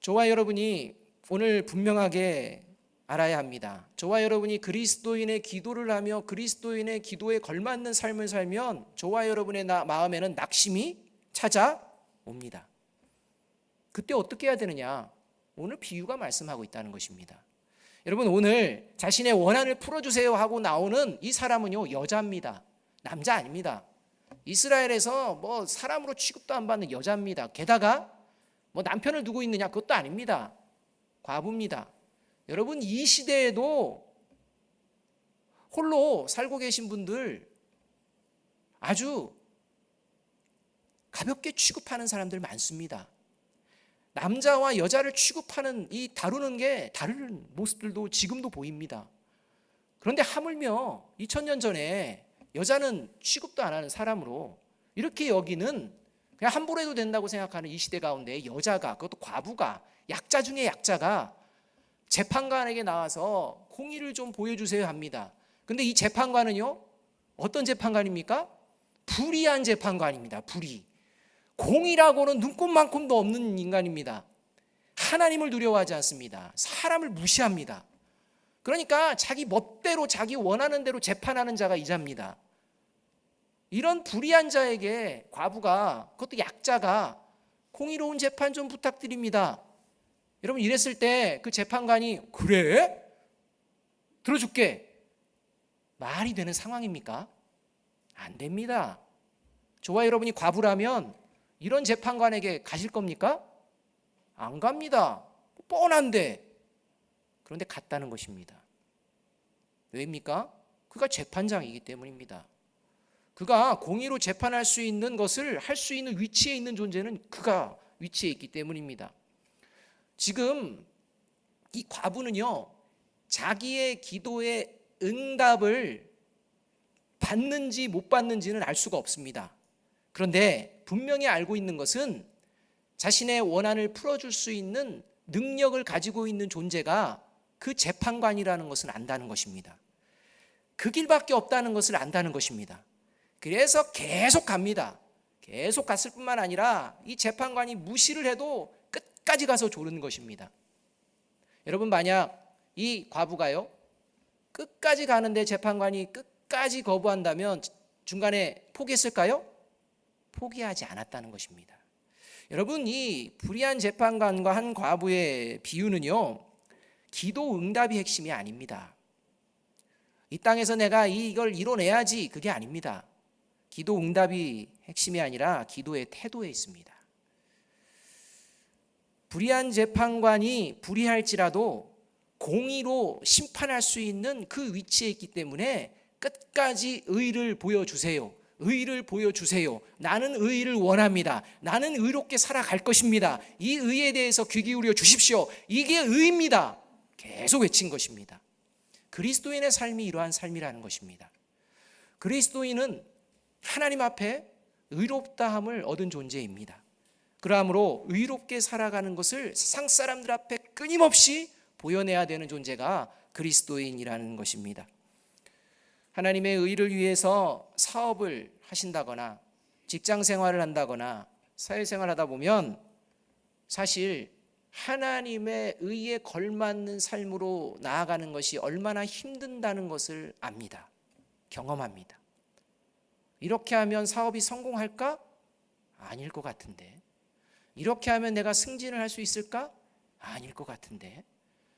저와 여러분이 오늘 분명하게 알아야 합니다. 저와 여러분이 그리스도인의 기도를 하며 그리스도인의 기도에 걸맞는 삶을 살면 저와 여러분의 마음에는 낙심이 찾아옵니다. 그때 어떻게 해야 되느냐? 오늘 비유가 말씀하고 있다는 것입니다. 여러분, 오늘 자신의 원한을 풀어주세요 하고 나오는 이 사람은요, 여자입니다. 남자 아닙니다. 이스라엘에서 뭐 사람으로 취급도 안 받는 여자입니다. 게다가 뭐 남편을 두고 있느냐? 그것도 아닙니다. 과부입니다. 여러분, 이 시대에도 홀로 살고 계신 분들 아주 가볍게 취급하는 사람들 많습니다. 남자와 여자를 취급하는 이 다루는 게 다른 모습들도 지금도 보입니다. 그런데 하물며 2000년 전에 여자는 취급도 안 하는 사람으로 이렇게 여기는 그냥 함부로 해도 된다고 생각하는 이 시대 가운데 여자가, 그것도 과부가, 약자 중에 약자가 재판관에게 나와서 공의를 좀 보여주세요 합니다. 근데 이 재판관은요, 어떤 재판관입니까? 불의한 재판관입니다. 불의. 공의라고는 눈꼽만큼도 없는 인간입니다. 하나님을 두려워하지 않습니다. 사람을 무시합니다. 그러니까 자기 멋대로 자기 원하는 대로 재판하는 자가 이자입니다. 이런 불의한 자에게 과부가, 그것도 약자가 공의로운 재판 좀 부탁드립니다. 여러분, 이랬을 때 그 재판관이 그래? 들어줄게. 말이 되는 상황입니까? 안 됩니다. 저와 여러분이 과부라면 이런 재판관에게 가실 겁니까? 안 갑니다. 뻔한데. 그런데 갔다는 것입니다. 왜입니까? 그가 재판장이기 때문입니다. 그가 공의로 재판할 수 있는 것을 할 수 있는 위치에 있는 존재는 그가 위치에 있기 때문입니다. 지금 이 과부는요, 자기의 기도의 응답을 받는지 못 받는지는 알 수가 없습니다. 그런데 분명히 알고 있는 것은 자신의 원한을 풀어줄 수 있는 능력을 가지고 있는 존재가 그 재판관이라는 것을 안다는 것입니다. 그 길밖에 없다는 것을 안다는 것입니다. 그래서 계속 갑니다. 계속 갔을 뿐만 아니라 이 재판관이 무시를 해도 끝까지 가서 조르는 것입니다. 여러분, 만약 이 과부가요, 끝까지 가는데 재판관이 끝까지 거부한다면 중간에 포기했을까요? 포기하지 않았다는 것입니다. 여러분, 이 불의한 재판관과 한 과부의 비유는요, 기도 응답이 핵심이 아닙니다. 이 땅에서 내가 이걸 이뤄내야지, 그게 아닙니다. 기도 응답이 핵심이 아니라 기도의 태도에 있습니다. 불의한 재판관이 불의할지라도 공의로 심판할 수 있는 그 위치에 있기 때문에 끝까지 의를 보여주세요. 의를 보여주세요. 나는 의를 원합니다. 나는 의롭게 살아갈 것입니다. 이 의에 대해서 귀 기울여 주십시오. 이게 의입니다. 계속 외친 것입니다. 그리스도인의 삶이 이러한 삶이라는 것입니다. 그리스도인은 하나님 앞에 의롭다함을 얻은 존재입니다. 그러므로 의롭게 살아가는 것을 세상 사람들 앞에 끊임없이 보여내야 되는 존재가 그리스도인이라는 것입니다. 하나님의 의를 위해서 사업을 하신다거나 직장 생활을 한다거나 사회생활을 하다 보면 사실 하나님의 의에 걸맞는 삶으로 나아가는 것이 얼마나 힘든다는 것을 압니다. 경험합니다. 이렇게 하면 사업이 성공할까? 아닐 것 같은데. 이렇게 하면 내가 승진을 할 수 있을까? 아닐 것 같은데.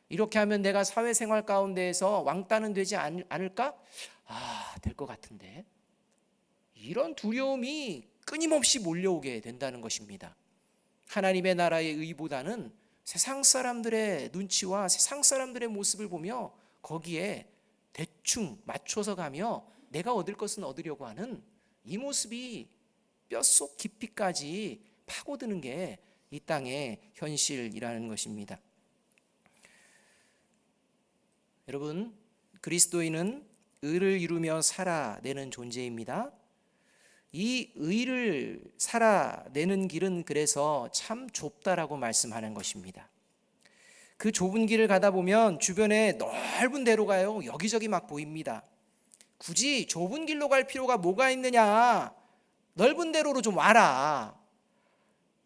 이렇게 하면 내가 사회생활 가운데에서 왕따는 되지 않을까? 될 것 같은데. 이런 두려움이 끊임없이 몰려오게 된다는 것입니다. 하나님의 나라의 의보다는 세상 사람들의 눈치와 세상 사람들의 모습을 보며 거기에 대충 맞춰서 가며 내가 얻을 것은 얻으려고 하는 이 모습이 뼛속 깊이까지 파고드는 게 이 땅의 현실이라는 것입니다. 여러분, 그리스도인은 의를 이루며 살아내는 존재입니다. 이 의를 살아내는 길은 그래서 참 좁다라고 말씀하는 것입니다. 그 좁은 길을 가다 보면 주변에 넓은 대로가요, 여기저기 막 보입니다. 굳이 좁은 길로 갈 필요가 뭐가 있느냐? 넓은 대로로 좀 와라.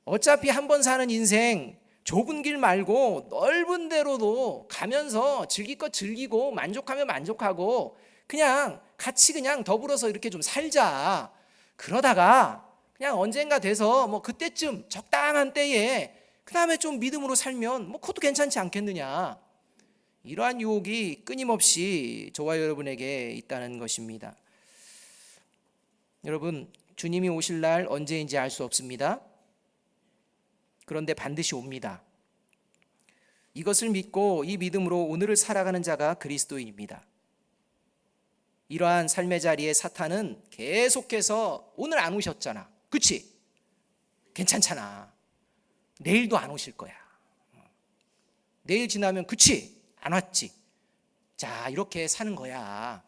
어차피 한 번 사는 인생 좁은 길 말고 넓은 대로도 가면서 즐길 것 즐기고 만족하면 만족하고 그냥 같이 그냥 더불어서 이렇게 좀 살자. 그러다가 그냥 언젠가 돼서 뭐 그때쯤 적당한 때에 그 다음에 좀 믿음으로 살면 뭐 그것도 괜찮지 않겠느냐. 이러한 유혹이 끊임없이 저와 여러분에게 있다는 것입니다. 여러분, 주님이 오실 날 언제인지 알 수 없습니다. 그런데 반드시 옵니다. 이것을 믿고 이 믿음으로 오늘을 살아가는 자가 그리스도인입니다. 이러한 삶의 자리에 사탄은 계속해서 오늘 안 오셨잖아. 그치? 괜찮잖아. 내일도 안 오실 거야. 내일 지나면 그치? 안 왔지. 자, 이렇게 사는 거야.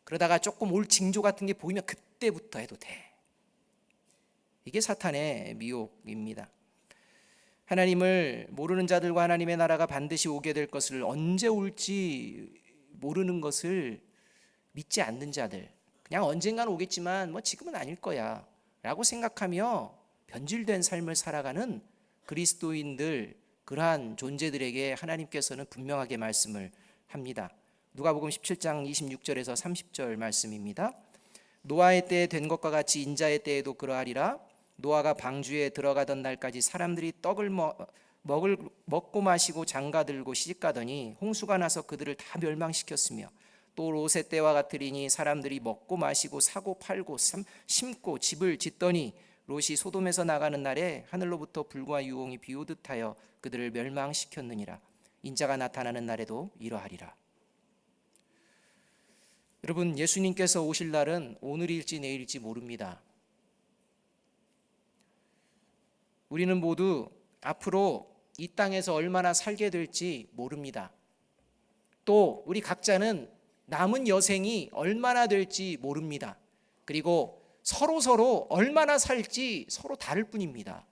그러다가 조금 올 징조 같은 게 보이면 그때부터 해도 돼. 이게 사탄의 미혹입니다. 하나님을 모르는 자들과 하나님의 나라가 반드시 오게 될 것을, 언제 올지 모르는 것을 믿지 않는 자들, 그냥 언젠간 오겠지만 뭐 지금은 아닐 거야 라고 생각하며 변질된 삶을 살아가는 그리스도인들, 그러한 존재들에게 하나님께서는 분명하게 말씀을 합니다. 누가복음 17장 26절에서 30절 말씀입니다. 노아의 때에 된 것과 같이 인자의 때에도 그러하리라. 노아가 방주에 들어가던 날까지 사람들이 떡을 먹고 마시고 장가들고 시집가더니 홍수가 나서 그들을 다 멸망시켰으며, 또 롯의 때와 같으리니 사람들이 먹고 마시고 사고 팔고 심고 집을 짓더니 롯이 소돔에서 나가는 날에 하늘로부터 불과 유홍이 비오듯 하여 그들을 멸망시켰느니라. 인자가 나타나는 날에도 이러하리라. 여러분, 예수님께서 오실 날은 오늘일지 내일일지 모릅니다. 우리는 모두 앞으로 이 땅에서 얼마나 살게 될지 모릅니다. 또 우리 각자는 남은 여생이 얼마나 될지 모릅니다. 그리고 서로 얼마나 살지 서로 다를 뿐입니다.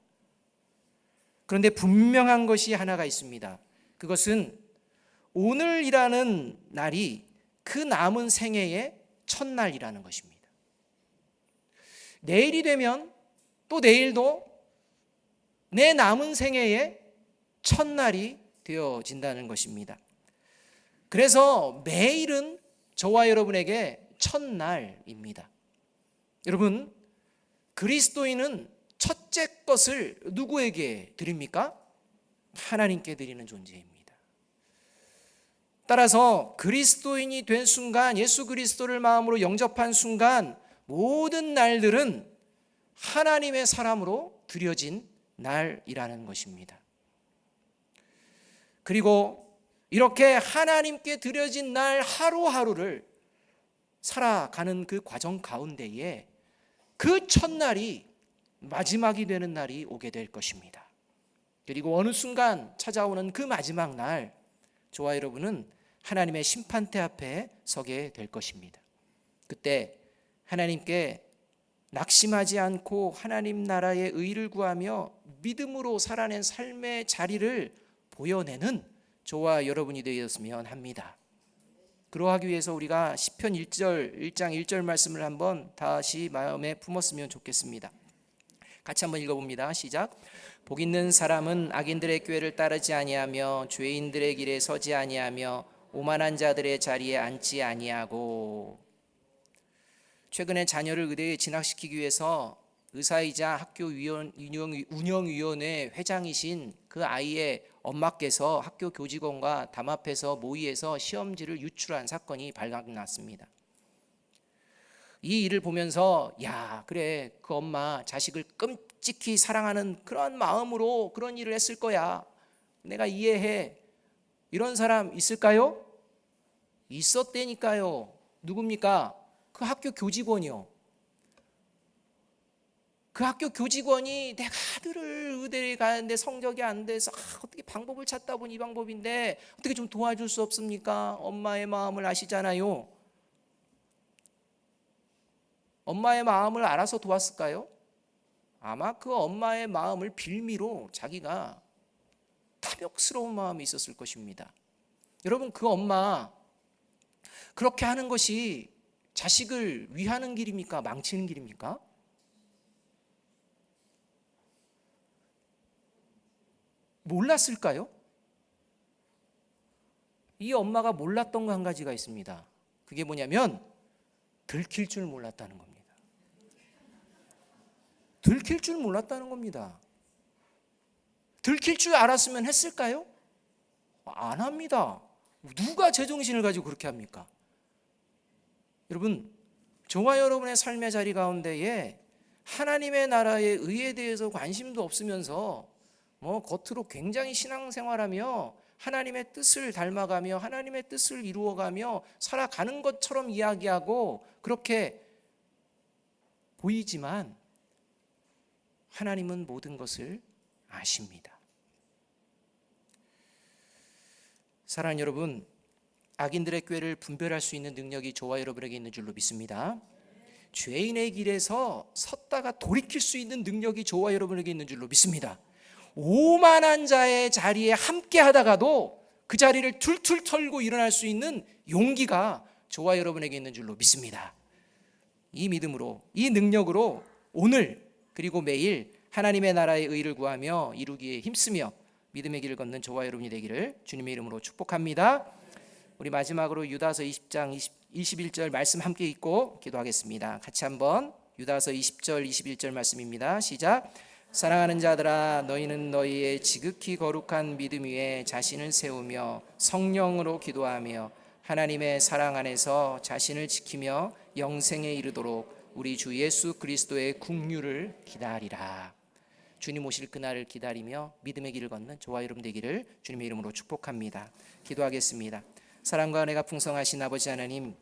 그런데 분명한 것이 하나가 있습니다. 그것은 오늘이라는 날이 그 남은 생애의 첫날이라는 것입니다. 내일이 되면 또 내일도 내 남은 생애의 첫날이 되어진다는 것입니다. 그래서 매일은 저와 여러분에게 첫날입니다. 여러분, 그리스도인은 첫째 것을 누구에게 드립니까? 하나님께 드리는 존재입니다. 따라서 그리스도인이 된 순간, 예수 그리스도를 마음으로 영접한 순간, 모든 날들은 하나님의 사람으로 드려진 날이라는 것입니다. 그리고 이렇게 하나님께 드려진 날 하루하루를 살아가는 그 과정 가운데에 그 첫날이 마지막이 되는 날이 오게 될 것입니다. 그리고 어느 순간 찾아오는 그 마지막 날, 저와 여러분은 하나님의 심판대 앞에 서게 될 것입니다. 그때 하나님께 낙심하지 않고 하나님 나라의 의를 구하며 믿음으로 살아낸 삶의 자리를 보여내는 저와 여러분이 되었으면 합니다. 그러하기 위해서 우리가 시편 1장 1절 말씀을 한번 다시 마음에 품었으면 좋겠습니다. 같이 한번 읽어봅니다. 시작. 복 있는 사람은 악인들의 꾀를 따르지 아니하며 죄인들의 길에 서지 아니하며 오만한 자들의 자리에 앉지 아니하고. 최근에 자녀를 의대에 진학시키기 위해서 의사이자 학교 운영위원회 회장이신 그 아이의 엄마께서 학교 교직원과 담합해서 모의해서 시험지를 유출한 사건이 발각났습니다. 이 일을 보면서 그래, 그 엄마 자식을 끔찍히 사랑하는 그런 마음으로 그런 일을 했을 거야, 내가 이해해. 이런 사람 있을까요? 있었다니까요. 누굽니까? 그 학교 교직원이요. 그 학교 교직원이 내가 아들을 의대에 가는데 성적이 안 돼서 어떻게 방법을 찾다 보니 이 방법인데 어떻게 좀 도와줄 수 없습니까? 엄마의 마음을 아시잖아요. 엄마의 마음을 알아서 도왔을까요? 아마 그 엄마의 마음을 빌미로 자기가 탐욕스러운 마음이 있었을 것입니다. 여러분, 그 엄마 그렇게 하는 것이 자식을 위하는 길입니까? 망치는 길입니까? 몰랐을까요? 이 엄마가 몰랐던 거 한 가지가 있습니다. 그게 뭐냐면 들킬 줄 몰랐다는 겁니다. 들킬 줄 몰랐다는 겁니다. 들킬 줄 알았으면 했을까요? 안 합니다. 누가 제정신을 가지고 그렇게 합니까? 여러분, 저와 여러분의 삶의 자리 가운데에 하나님의 나라의 의에 대해서 관심도 없으면서 겉으로 굉장히 신앙생활하며 하나님의 뜻을 닮아가며 하나님의 뜻을 이루어가며 살아가는 것처럼 이야기하고 그렇게 보이지만 하나님은 모든 것을 아십니다. 사랑하는 여러분, 악인들의 꾀를 분별할 수 있는 능력이 저와 여러분에게 있는 줄로 믿습니다. 죄인의 길에서 섰다가 돌이킬 수 있는 능력이 저와 여러분에게 있는 줄로 믿습니다. 오만한 자의 자리에 함께 하다가도 그 자리를 툴툴 털고 일어날 수 있는 용기가 저와 여러분에게 있는 줄로 믿습니다. 이 믿음으로, 이 능력으로 오늘 그리고 매일 하나님의 나라의 의를 구하며 이루기에 힘쓰며 믿음의 길을 걷는 저와 여러분이 되기를 주님의 이름으로 축복합니다. 우리 마지막으로 유다서 20장 21절 말씀 함께 읽고 기도하겠습니다. 같이 한번 유다서 20절 21절 말씀입니다. 시작. 사랑하는 자들아, 너희는 너희의 지극히 거룩한 믿음 위에 자신을 세우며 성령으로 기도하며 하나님의 사랑 안에서 자신을 지키며 영생에 이르도록 우리 주 예수 그리스도의 긍휼을 기다리라. 주님 오실 그날을 기다리며 믿음의 길을 걷는 저와 여러분 되기를 주님의 이름으로 축복합니다. 기도하겠습니다. 사랑과 은혜가 풍성하신 아버지 하나님,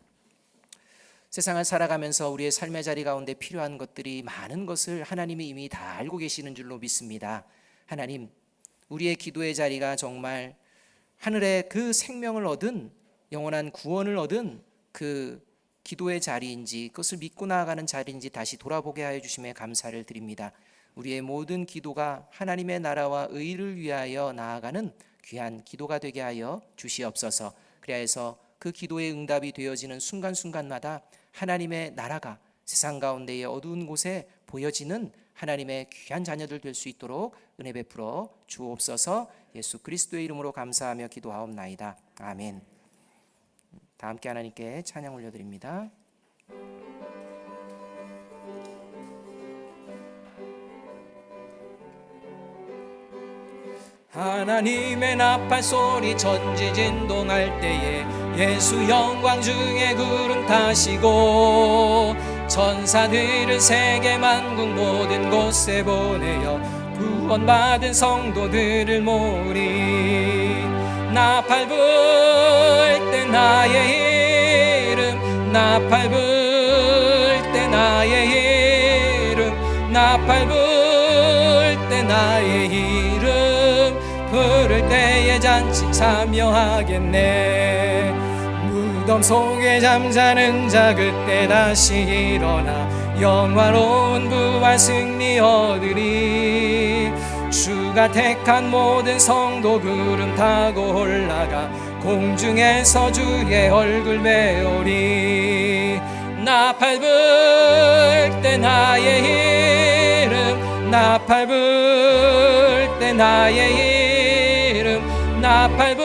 세상을 살아가면서 우리의 삶의 자리 가운데 필요한 것들이 많은 것을 하나님이 이미 다 알고 계시는 줄로 믿습니다. 하나님, 우리의 기도의 자리가 정말 하늘의 그 생명을 얻은, 영원한 구원을 얻은 그 기도의 자리인지, 그것을 믿고 나아가는 자리인지 다시 돌아보게 하여 주심에 감사를 드립니다. 우리의 모든 기도가 하나님의 나라와 의를 위하여 나아가는 귀한 기도가 되게 하여 주시옵소서. 그래서 그 기도의 응답이 되어지는 순간순간마다 하나님의 나라가 세상 가운데의 어두운 곳에 보여지는 하나님의 귀한 자녀들 될 수 있도록 은혜 베풀어 주옵소서. 예수 그리스도의 이름으로 감사하며 기도하옵나이다. 아멘. 다 함께 하나님께 찬양 올려드립니다. 하나님의 나팔 소리 전지진동할 때에 예수 영광 중에 구름 타시고 천사들을 세계 만국 모든 곳에 보내어 구원받은 성도들을 모으리. 나팔 불 때 나의 이름, 나팔 불 때 나의 이름, 나팔 불 때 나의 이름 부를 때에 잔치 참여하겠네. 무덤 속에 잠자는 자 그때 다시 일어나 영화로운 부활 승리 얻으리. 주가 택한 모든 성도 구름 타고 올라가 공중에서 주의 얼굴 배우리. 나팔 불 때 나의 이름, 나팔 불 때 나의 이름, 나팔 불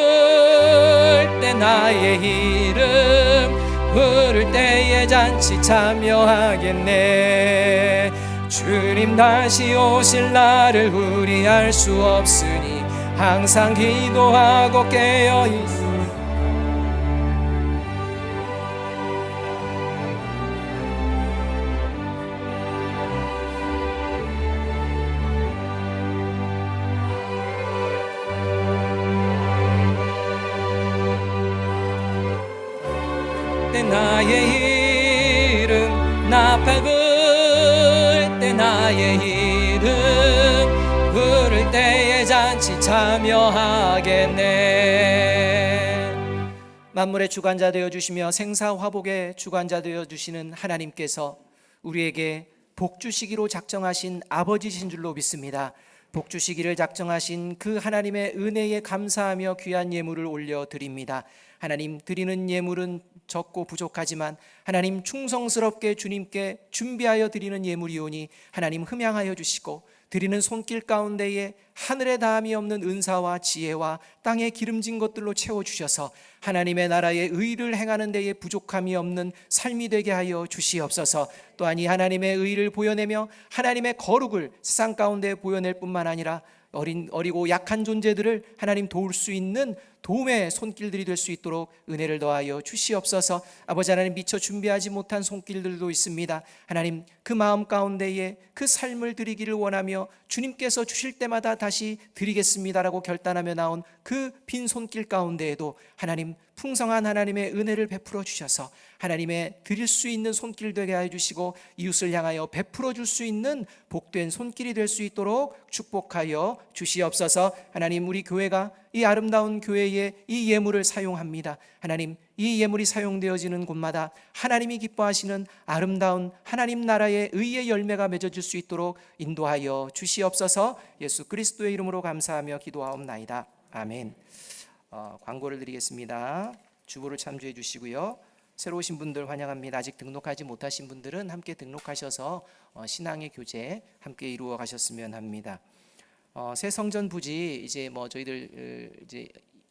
때 나의 이름 부를 때에 잔치 참여하겠네. 주님 다시 오실 날을 우리 알 수 없으니 항상 기도하고 깨어 있으니 나의 이름, 나팔 불 때 나의 이름 부를 때에 잔치 참여하겠네. 만물의 주관자 되어주시며 생사화복의 주관자 되어주시는 하나님께서 우리에게 복 주시기로 작정하신 아버지신 줄로 믿습니다. 복 주시기를 작정하신 그 하나님의 은혜에 감사하며 귀한 예물을 올려드립니다. 하나님, 드리는 예물은 적고 부족하지만 하나님 충성스럽게 주님께 준비하여 드리는 예물이오니 하나님 흠양하여 주시고 드리는 손길 가운데에 하늘에 다함이 없는 은사와 지혜와 땅에 기름진 것들로 채워주셔서 하나님의 나라의 의를 행하는 데에 부족함이 없는 삶이 되게 하여 주시옵소서. 또한 이 하나님의 의를 보여내며 하나님의 거룩을 세상 가운데 보여낼 뿐만 아니라 어리고 약한 존재들을 하나님 도울 수 있는 도움의 손길들이 될 수 있도록 은혜를 더하여 주시옵소서. 아버지 하나님, 미처 준비하지 못한 손길들도 있습니다. 하나님, 그 마음 가운데에 그 삶을 드리기를 원하며 주님께서 주실 때마다 다시 드리겠습니다라고 결단하며 나온 그 빈 손길 가운데에도 하나님 풍성한 하나님의 은혜를 베풀어 주셔서 하나님의 드릴 수 있는 손길 되게 하여 주시고 이웃을 향하여 베풀어 줄 수 있는 복된 손길이 될 수 있도록 축복하여 주시옵소서. 하나님, 우리 교회가 이 아름다운 교회에 이 예물을 사용합니다. 하나님, 이 예물이 사용되어지는 곳마다 하나님이 기뻐하시는 아름다운 하나님 나라의 의의 열매가 맺어질 수 있도록 인도하여 주시옵소서. 예수 그리스도의 이름으로 감사하며 기도하옵나이다. 아멘. 광고를 드리겠습니다. 주보를 참조해 주시고요. 새로 오신 분들 환영합니다. 아직 등록하지 못하신 분들은 함께 등록하셔서 신앙의 교제 함께 이루어 가셨으면 합니다. 새 성전 부지 이제 저희들 이제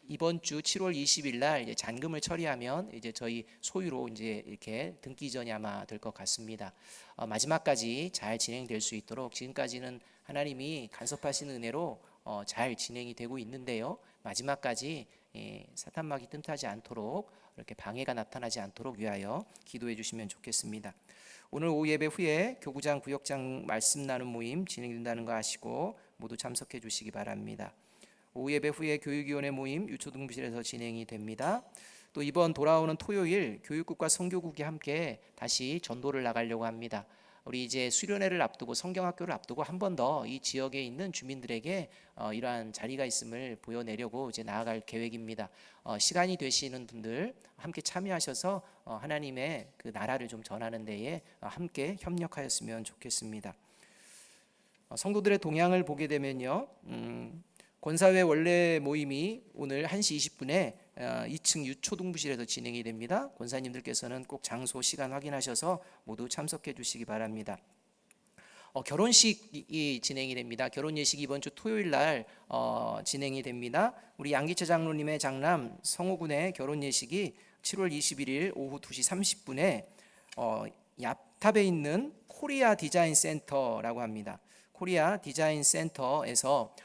이번 주 7월 20일 날 이제 잔금을 처리하면 이제 저희 소유로 이제 이렇게 등기전이 아마 될 것 같습니다. 마지막까지 잘 진행될 수 있도록 지금까지는 하나님이 간섭하시는 은혜로 잘 진행이 되고 있는데요. 마지막까지 사탄막이 틈타지 않도록 이렇게 방해가 나타나지 않도록 위하여 기도해 주시면 좋겠습니다. 오늘 오후 예배 후에 교구장 구역장 말씀 나눔 모임 진행된다는 거 아시고 모두 참석해 주시기 바랍니다. 오후 예배 후에 교육위원회 모임 유초등부실에서 진행이 됩니다. 또 이번 돌아오는 토요일 교육국과 선교국이 함께 다시 전도를 나가려고 합니다. 우리 이제 수련회를 앞두고 성경학교를 앞두고 한 번 더 이 지역에 있는 주민들에게 이러한 자리가 있음을 보여내려고 이제 나아갈 계획입니다. 시간이 되시는 분들 함께 참여하셔서 하나님의 그 나라를 좀 전하는 데에 함께 협력하였으면 좋겠습니다. 성도들의 동향을 보게 되면요, 권사회 원래 모임이 오늘 1시 20분에 2층 유초등부실에서 진행이 됩니다. 권사님들께서는 꼭 장소 시간 확인하셔서 모두 참석해 주시기 바랍니다. 결혼식이 진행이 됩니다. 결혼 예식이 이번 주 토요일 날 진행이 됩니다. 우리 양기채 장로님의 장남 성호군의 결혼 예식이 7월 21일 오후 2시 30분에 얍탑에 있는 코리아 디자인 센터라고 합니다. 코리아 디자인 센터에서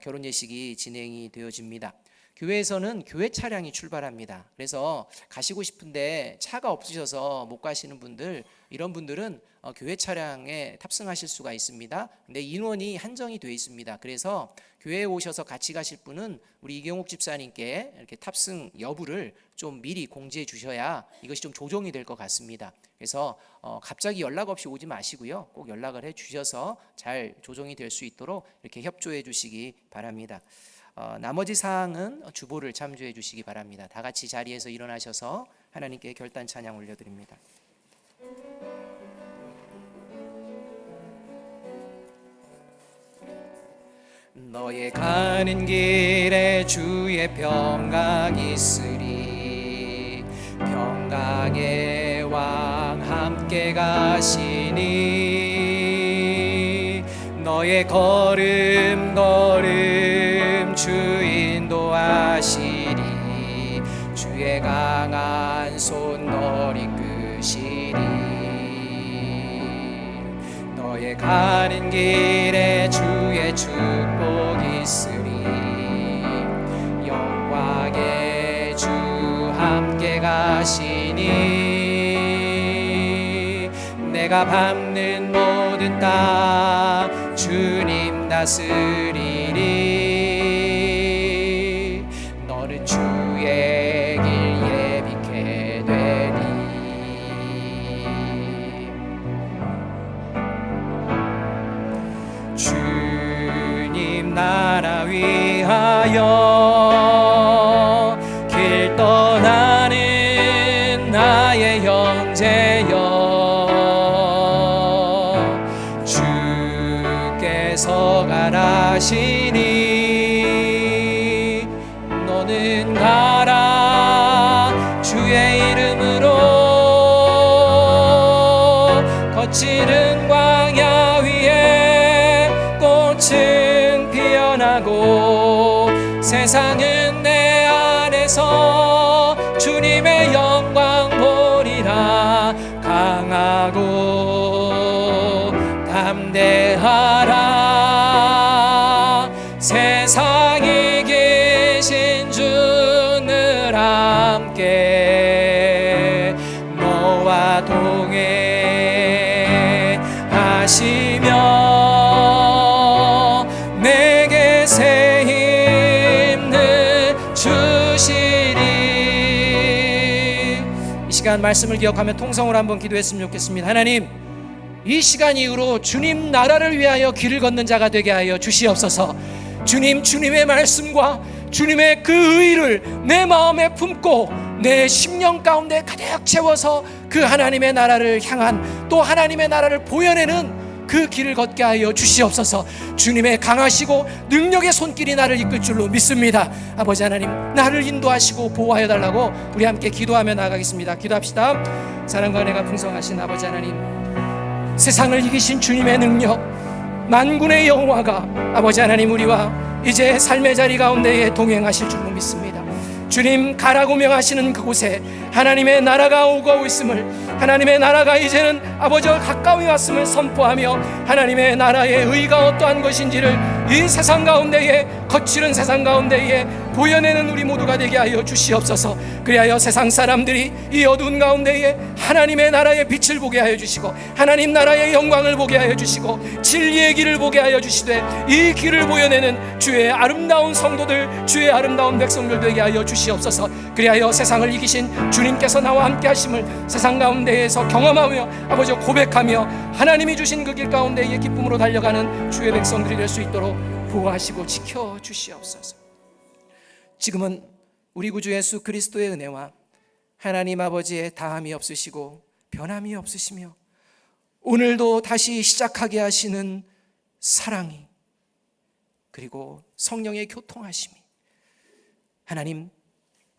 결혼 예식이 진행이 되어집니다. 교회에서는 교회 차량이 출발합니다. 그래서 가시고 싶은데 차가 없으셔서 못 가시는 분들, 이런 분들은 교회 차량에 탑승하실 수가 있습니다. 근데 인원이 한정이 되어 있습니다. 그래서 교회에 오셔서 같이 가실 분은 우리 이경옥 집사님께 이렇게 탑승 여부를 좀 미리 공지해 주셔야 이것이 좀 조정이 될 것 같습니다. 그래서 갑자기 연락 없이 오지 마시고요. 꼭 연락을 해 주셔서 잘 조정이 될 수 있도록 이렇게 협조해 주시기 바랍니다. 나머지 사항은 주보를 참조해 주시기 바랍니다. 다 같이 자리에서 일어나셔서 하나님께 결단 찬양 올려드립니다. 너의 가는 길에 주의 평강 있으리. 평강의 왕 함께 가시니 너의 걸음 주 인도하시리. 주의 강한 손 널 이끄시리. 너의 가는 길에 주의 축복 있으리. 영광의 주 함께 가시니 내가 밟는 모든 땅 주님 다스리리. 너는 주의 길 예비케 되리. 주님 나라 위하여 길 떠나는 나의 형제여, 주께서 가라시니 너는 가라. 주의 이름으로 거칠은 광야 위에 꽃은 피어나고 세상은 내 안에서 주님의 영광 보리라. 강하고 담대하라. 세상에 계신 주늘 함께 너와 동행하시며 내게 새 힘을 주시리. 이 시간 말씀을 기억하며 통성으로 한번 기도했으면 좋겠습니다. 하나님, 이 시간 이후로 주님 나라를 위하여 길을 걷는 자가 되게 하여 주시옵소서. 주님, 주님의 말씀과 주님의 그 의를 내 마음에 품고 내 심령 가운데 가득 채워서 그 하나님의 나라를 향한, 또 하나님의 나라를 보여내는 그 길을 걷게 하여 주시옵소서. 주님의 강하시고 능력의 손길이 나를 이끌 줄로 믿습니다. 아버지 하나님, 나를 인도하시고 보호하여 달라고 우리 함께 기도하며 나가겠습니다. 기도합시다. 사랑과 은혜가 풍성하신 아버지 하나님, 세상을 이기신 주님의 능력, 만군의 여호와가 아버지 하나님 우리와 이제 삶의 자리 가운데에 동행하실 줄로 믿습니다. 주님, 가라고 명하시는 그곳에 하나님의 나라가 오고 있음을, 하나님의 나라가 이제는 아버지와 가까이 왔음을 선포하며 하나님의 나라의 의가 어떠한 것인지를 이 세상 가운데에, 거칠은 세상 가운데에 보여내는 우리 모두가 되게 하여 주시옵소서. 그리하여 세상 사람들이 이 어두운 가운데에 하나님의 나라의 빛을 보게 하여 주시고, 하나님 나라의 영광을 보게 하여 주시고, 진리의 길을 보게 하여 주시되, 이 길을 보여내는 주의 아름다운 성도들, 주의 아름다운 백성들 되게 하여 주시옵소서. 그리하여 세상을 이기신 주님께서 나와 함께 하심을 세상 가운데에서 경험하며 아버지 고백하며 하나님이 주신 그 길 가운데에 기쁨으로 달려가는 주의 백성들이 될 수 있도록 보호하시고 지켜 주시옵소서. 지금은 우리 구주 예수 그리스도의 은혜와 하나님 아버지의 다함이 없으시고 변함이 없으시며 오늘도 다시 시작하게 하시는 사랑이, 그리고 성령의 교통하심이, 하나님,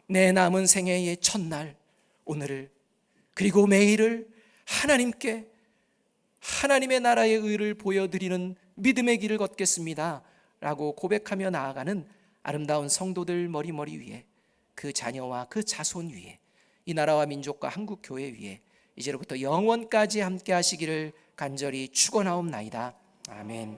내 남은 생애의 첫날 오늘을, 그리고 매일을 하나님께 하나님의 나라의 의를 보여드리는 믿음의 길을 걷겠습니다 라고 고백하며 나아가는 아름다운 성도들 머리 위에, 그 자녀와 그 자손 위에, 이 나라와 민족과 한국교회 위에 이제로부터 영원까지 함께 하시기를 간절히 축원하옵나이다. 아멘.